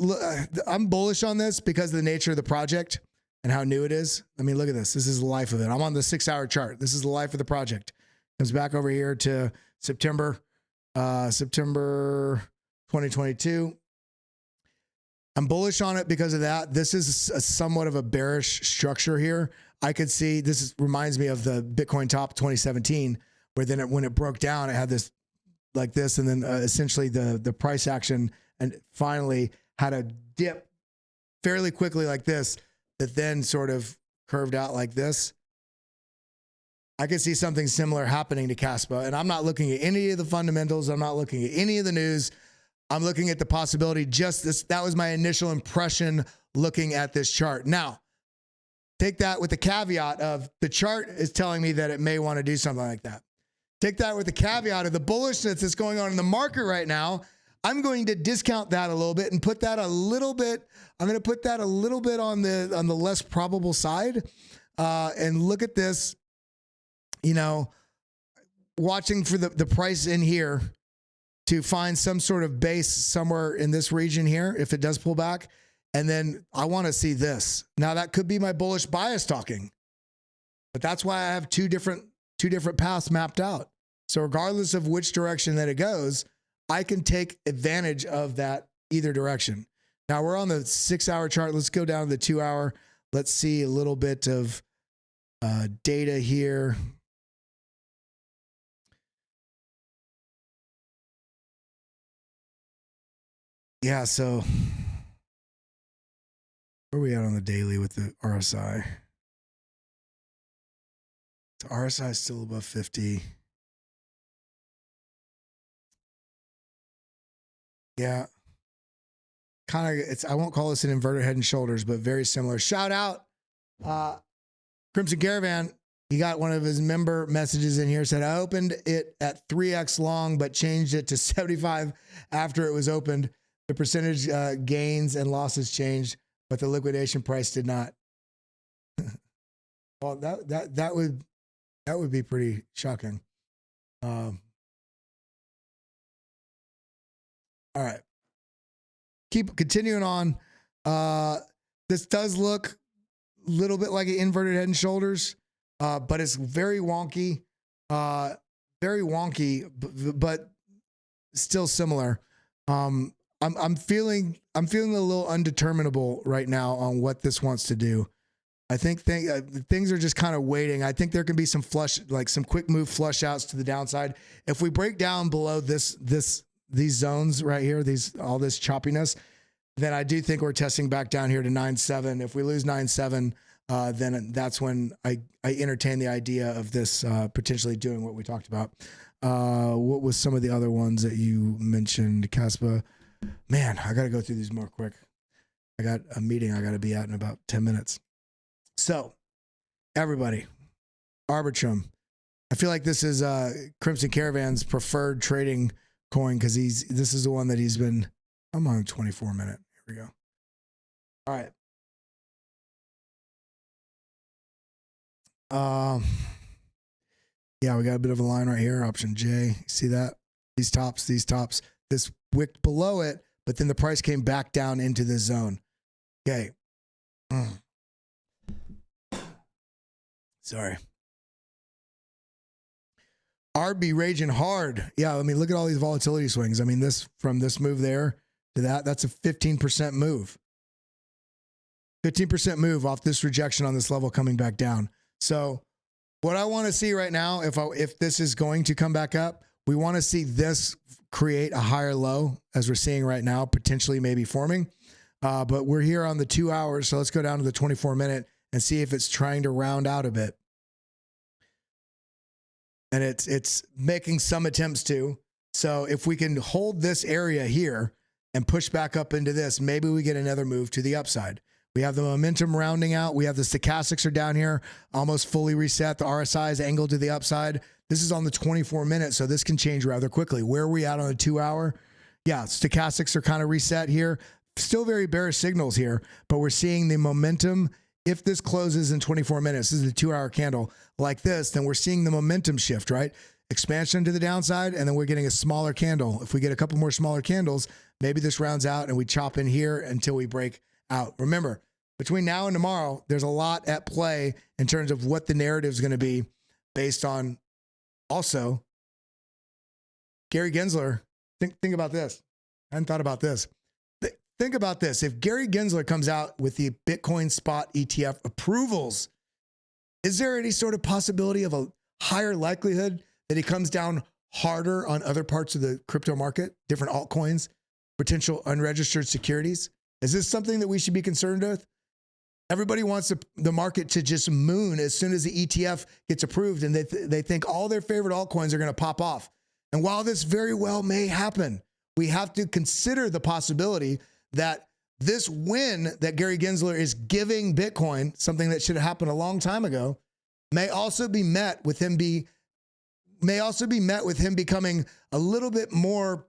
A: I'm bullish on this because of the nature of the project and how new it is. I mean, look at this. This is the life of it. I'm on the 6 hour chart. This is the life of the project. Comes back over here to September 2022. I'm bullish on it because of that. This is somewhat of a bearish structure here. I could see reminds me of the Bitcoin top 2017, where then when it broke down, it had this like this, and then essentially the price action, and finally had a dip fairly quickly like this, that then sort of curved out like this. I could see something similar happening to Kaspa, and I'm not looking at any of the fundamentals. I'm not looking at any of the news. I'm looking at the possibility. That was my initial impression looking at this chart. Now, take that with the caveat of the chart is telling me that it may want to do something like that. Take that with the caveat of the bullishness that's going on in the market right now. I'm going to discount that a little bit and put that a little bit. I'm going to put that a little bit on the less probable side, and look at this you know, watching for the price in here to find some sort of base somewhere in this region here if it does pull back. And then I want to see this. Now that could be my bullish bias talking, but that's why I have two different paths mapped out. So regardless of which direction that it goes, I can take advantage of that either direction. Now we're on the 6-hour chart. Let's go down to the 2-hour. Let's see a little bit of data here. Yeah, so where are we at on the daily with the RSI? The RSI is still above 50. Yeah. Kind of, I won't call this an inverted head and shoulders, but very similar. Shout out Crimson Caravan. He got one of his member messages in here, said, I opened it at 3x long, but changed it to 75 after it was opened. The percentage gains and losses changed, but the liquidation price did not. Well, that would be pretty shocking. All right. Keep continuing on. This does look a little bit like an inverted head and shoulders, but it's very wonky, but still similar. I'm feeling a little undeterminable right now on what this wants to do. I think things are just kind of waiting. I think there can be some some quick move flush outs to the downside. If we break down below these zones right here, all this choppiness, then I do think we're testing back down here to 9.7. If we lose 9.7, then that's when I entertain the idea of this potentially doing what we talked about. What was some of the other ones that you mentioned, Caspa? Man, I got to go through these more quick. I got a meeting I got to be at in about 10 minutes. So, everybody, Arbitrum. I feel like this is Crimson Caravan's preferred trading coin because this is the one that he's been. I'm on 24 minute. Here we go. All right. Yeah, we got a bit of a line right here. Option J. See that? These tops. This wicked below it, but then the price came back down into this zone. Okay. Sorry. RB raging hard. Yeah, I mean, look at all these volatility swings. I mean, from this move there to that's a 15% move. 15% move off this rejection on this level coming back down. So what I want to see right now, if this is going to come back up, we want to see this create a higher low as we're seeing right now, potentially maybe forming. But we're here on the 2 hours. So let's go down to the 24 minute and see if it's trying to round out a bit. And it's making some attempts to. So if we can hold this area here and push back up into this, maybe we get another move to the upside. We have the momentum rounding out. We have the stochastics are down here, almost fully reset. The RSI is angled to the upside. This is on the 24 minute, so this can change rather quickly. Where are we at on the 2 hour? Yeah, stochastics are kind of reset here. Still very bearish signals here, but we're seeing the momentum. If this closes in 24 minutes, this is a 2 hour candle like this, then we're seeing the momentum shift, right? Expansion to the downside, and then we're getting a smaller candle. If we get a couple more smaller candles, maybe this rounds out and we chop in here until we break out. Remember, between now and tomorrow, there's a lot at play in terms of what the narrative is going to be based on also Gary Gensler. Think about this. I hadn't thought about this. Think about this. If Gary Gensler comes out with the Bitcoin Spot ETF approvals, is there any sort of possibility of a higher likelihood that he comes down harder on other parts of the crypto market, different altcoins, potential unregistered securities? Is this something that we should be concerned with? Everybody wants the market to just moon as soon as the ETF gets approved, and they think all their favorite altcoins are going to pop off. And while this very well may happen, we have to consider the possibility that this win that Gary Gensler is giving Bitcoin, something that should have happened a long time ago, may also be met with him becoming a little bit more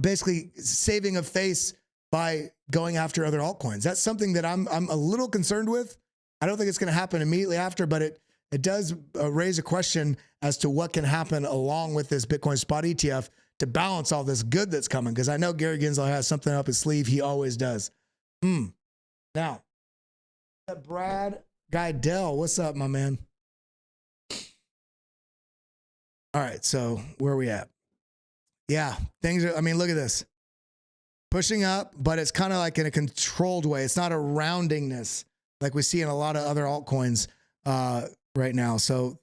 A: basically saving a face by going after other altcoins. That's something that I'm a little concerned with. I don't think it's going to happen immediately after, but it does raise a question as to what can happen along with this Bitcoin spot ETF to balance all this good that's coming. Because I know Gary Gensler has something up his sleeve. He always does. Now, Brad Guidell, what's up, my man? All right, so where are we at? Yeah, things are, I mean, look at this. Pushing up, but it's kind of like in a controlled way. It's not a roundingness like we see in a lot of other altcoins right now. So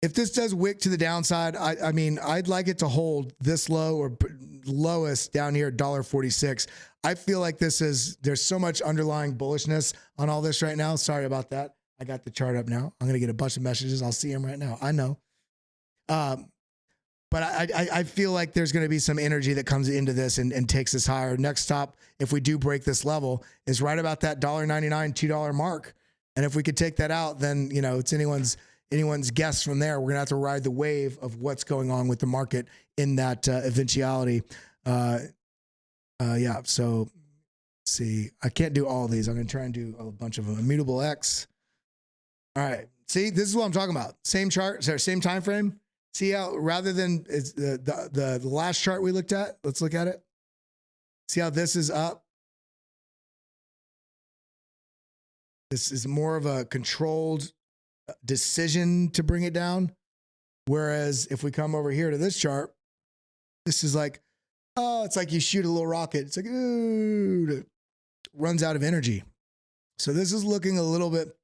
A: if this does wick to the downside, I mean, I'd like it to hold this low or lowest down here at $1.46. I feel like there's so much underlying bullishness on all this right now. Sorry about that. I got the chart up now. I'm going to get a bunch of messages. I'll see them right now. I know. But I feel like there's going to be some energy that comes into this and takes us higher. Next stop, if we do break this level, is right about that $1.99, $2 mark. And if we could take that out, then, you know, it's anyone's guess from there. We're going to have to ride the wave of what's going on with the market in that eventuality. Yeah, so let's see. I can't do all of these. I'm going to try and do a bunch of them. Immutable X. All right. See, this is what I'm talking about. Same chart, sorry, same time frame. See how rather than it's the last chart we looked at, let's look at it. See how this is up? This is more of a controlled decision to bring it down. Whereas if we come over here to this chart, this is like, oh, it's like you shoot a little rocket. It's like, ooh, it runs out of energy. So this is looking a little bit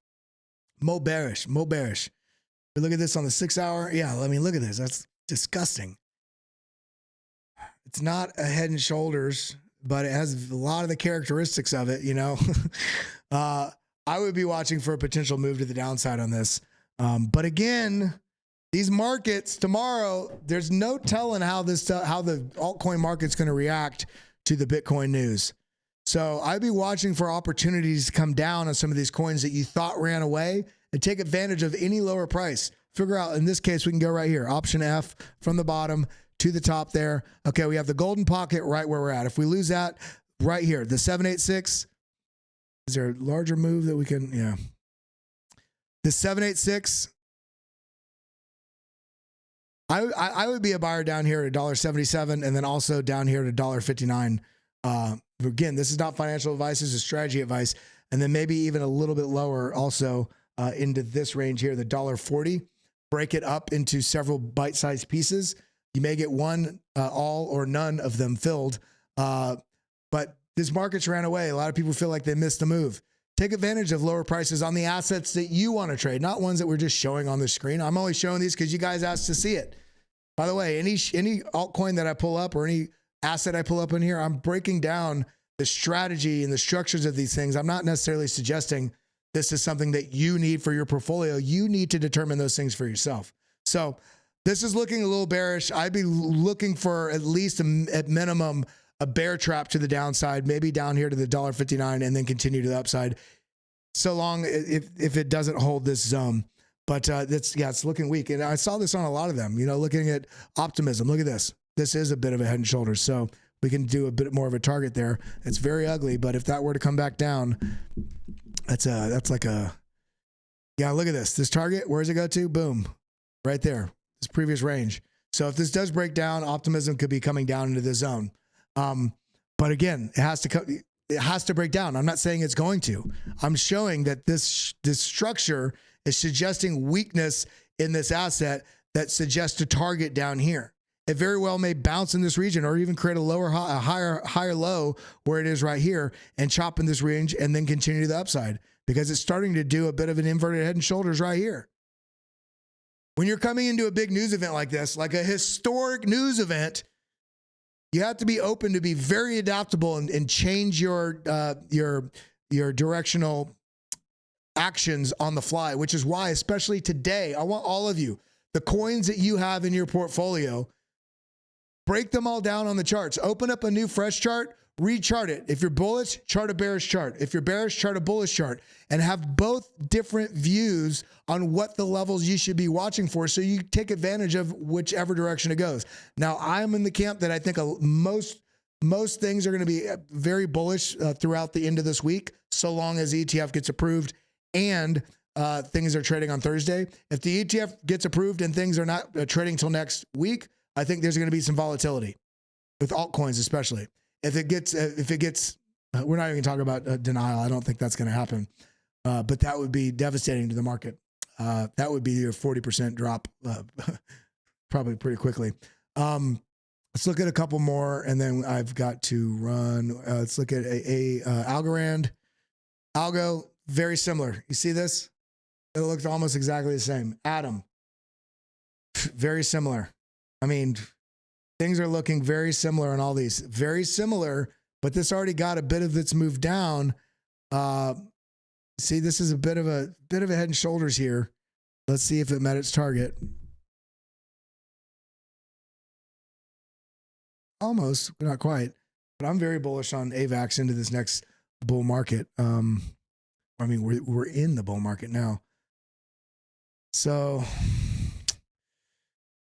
A: more bearish. Look at this on the 6 hour. Yeah, I mean, look at this. That's disgusting. It's not a head and shoulders, but it has a lot of the characteristics of it, you know. I would be watching for a potential move to the downside on this. But again, these markets tomorrow, there's no telling how the altcoin market's going to react to the Bitcoin news. So I'd be watching for opportunities to come down on some of these coins that you thought ran away and take advantage of any lower price. Figure out, in this case, we can go right here. Option F from the bottom to the top there. Okay, we have the golden pocket right where we're at. If we lose that right here, the 786, is there a larger move that we can, yeah. The 786, I would be a buyer down here at $1.77 and then also down here at $1.59. Again, this is not financial advice, this is strategy advice. And then maybe even a little bit lower also into this range here, the $1.40. Break it up into several bite-sized pieces. You may get one, all or none of them filled. But this market's ran away. A lot of people feel like they missed the move. Take advantage of lower prices on the assets that you want to trade, not ones that we're just showing on the screen. I'm only showing these because you guys asked to see it. By the way, any altcoin that I pull up or any asset I pull up in here, I'm breaking down the strategy and the structures of these things. I'm not necessarily suggesting this is something that you need for your portfolio. You need to determine those things for yourself. So this is looking a little bearish. I'd be looking for at least at minimum a bear trap to the downside, maybe down here to the $1.59 and then continue to the upside. So long if it doesn't hold this zone. But it's looking weak. And I saw this on a lot of them, you know, looking at optimism. Look at this. This is a bit of a head and shoulders. So we can do a bit more of a target there. It's very ugly, but if that were to come back down, that's like a, yeah, look at this. This target, where does it go to? Boom, right there, this previous range. So if this does break down, optimism could be coming down into the zone. But again, it has to break down. I'm not saying it's going to. I'm showing that this structure is suggesting weakness in this asset that suggests a target down here. It very well may bounce in this region or even create a higher low where it is right here and chop in this range and then continue to the upside because it's starting to do a bit of an inverted head and shoulders right here. When you're coming into a big news event like this, like a historic news event, you have to be open to be very adaptable and change your directional actions on the fly, which is why, especially today, I want all of you, the coins that you have in your portfolio, break them all down on the charts. Open up a new fresh chart, rechart it. If you're bullish, chart a bearish chart. If you're bearish, chart a bullish chart, and have both different views on what the levels you should be watching for so you take advantage of whichever direction it goes. Now, I'm in the camp that I think most things are going to be very bullish throughout the end of this week, so long as ETF gets approved and things are trading on Thursday. If the ETF gets approved and things are not trading till next week, I think there's going to be some volatility with altcoins, especially if it gets, we're not even talking about denial. I don't think that's going to happen. But that would be devastating to the market. That would be your 40% drop probably pretty quickly. Let's look at a couple more, and then I've got to run. Let's look at Algorand. Algo, very similar. You see this? It looks almost exactly the same. Atom, very similar. I mean, things are looking very similar on all these. Very similar, but this already got a bit of its move down. See, this is a bit of a head and shoulders here. Let's see if it met its target. Almost, but not quite. But I'm very bullish on AVAX into this next bull market. I mean, we're in the bull market now. So,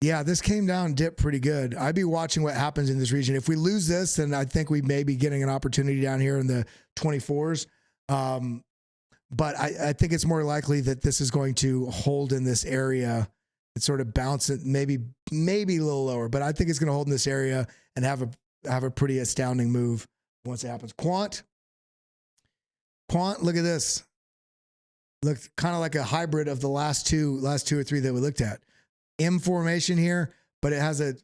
A: yeah, this came down, dipped pretty good. I'd be watching what happens in this region. If we lose this, then I think we may be getting an opportunity down here in the 24s. But I think it's more likely that this is going to hold in this area. It's sort of bounce it, maybe a little lower, but I think it's going to hold in this area and have a pretty astounding move once it happens. Quant, look at this. Looked kind of like a hybrid of the last two or three that we looked at. M formation here, but it has a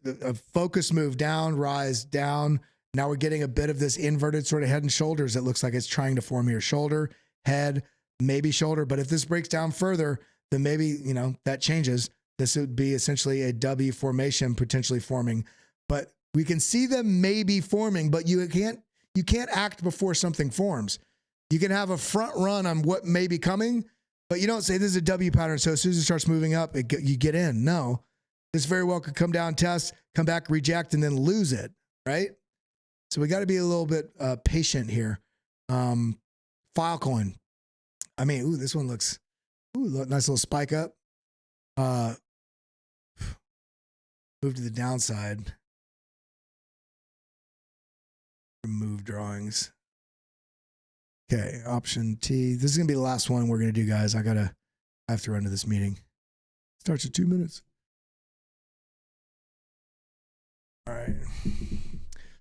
A: focus move down, rise down. Now we're getting a bit of this inverted sort of head and shoulders. It looks like it's trying to form here. Shoulder, head, maybe shoulder. But if this breaks down further, then maybe, you know, that changes. This would be essentially a W formation potentially forming. But we can see them maybe forming, but you can't act before something forms. You can have a front run on what may be coming, but you don't say this is a W pattern, so as soon as it starts moving up, you get in. No, this very well could come down, test, come back, reject, and then lose it, right? So we got to be a little bit patient here. Filecoin. I mean, ooh, this one looks, nice little spike up. Move to the downside. Remove drawings. Okay, option T. This is going to be the last one we're going to do, guys. I have to run to this meeting. Starts in 2 minutes. All right.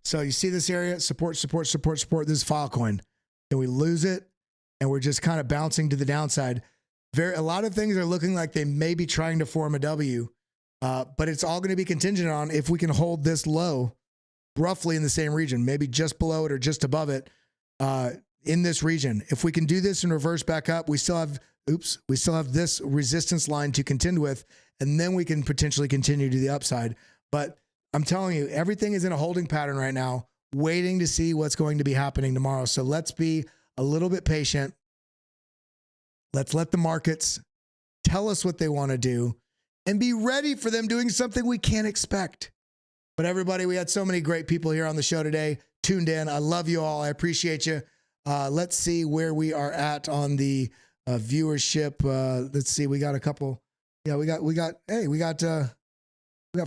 A: So you see this area, support. This is Filecoin. Then we lose it, and we're just kind of bouncing to the downside. A lot of things are looking like they may be trying to form a W, but it's all going to be contingent on if we can hold this low, roughly in the same region, maybe just below it or just above it, in this region. If we can do this and reverse back up, we still have this resistance line to contend with, and then we can potentially continue to the upside. But I'm telling you, everything is in a holding pattern right now, waiting to see what's going to be happening tomorrow. So let's be a little bit patient. Let's let the markets tell us what they want to do and be ready for them doing something we can't expect. But everybody, we had so many great people here on the show today, tuned in. I love you all. I appreciate you. Let's see where we are at on the viewership. Let's see. We got a couple. Yeah, we got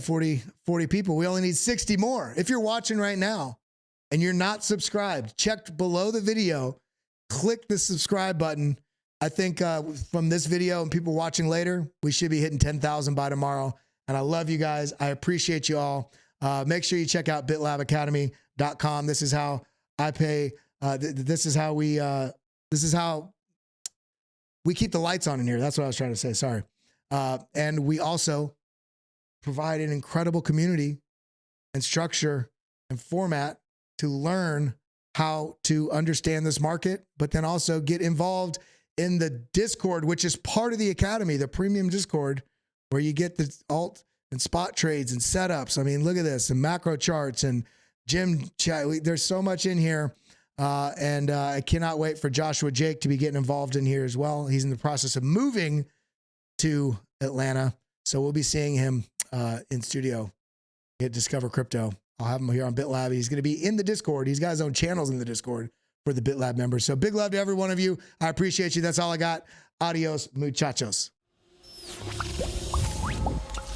A: 40 people. We only need 60 more. If you're watching right now and you're not subscribed, check below the video, click the subscribe button. I think from this video and people watching later, we should be hitting 10,000 by tomorrow. And I love you guys. I appreciate you all. Make sure you check out bitlabacademy.com. This is how I pay. This is how we keep the lights on in here. That's what I was trying to say. Sorry. And we also provide an incredible community and structure and format to learn how to understand this market, but then also get involved in the Discord, which is part of the Academy, the premium Discord, where you get the alt and spot trades and setups. I mean, look at this, and macro charts and Jim chat. There's so much in here. And I cannot wait for Joshua Jake to be getting involved in here as well. He's in the process of moving to Atlanta. So we'll be seeing him in studio at Discover Crypto. I'll have him here on BitLab. He's going to be in the Discord. He's got his own channels in the Discord for the BitLab members. So big love to every one of you. I appreciate you. That's all I got. Adios, muchachos.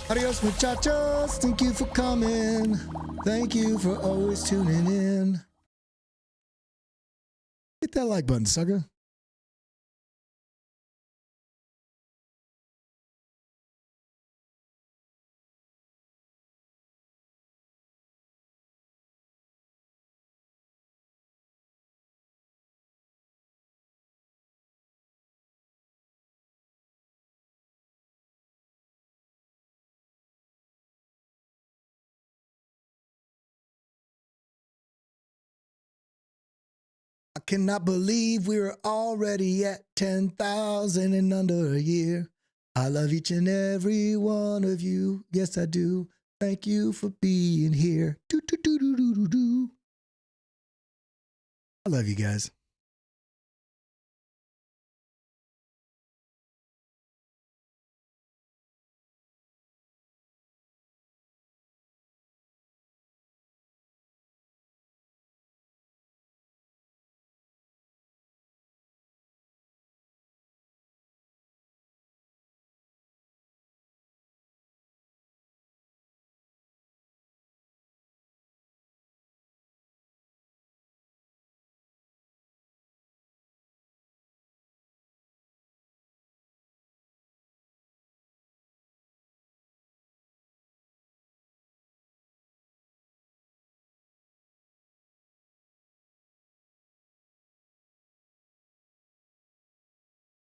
A: Adios, muchachos. Thank you for coming. Thank you for always tuning in. Hit that like button, sucker. cannot believe we're already at 10,000 in under a year. I love each and every one of you. Yes, I do. Thank you for being here. Do, do, do, do, do, do, do. I love you guys.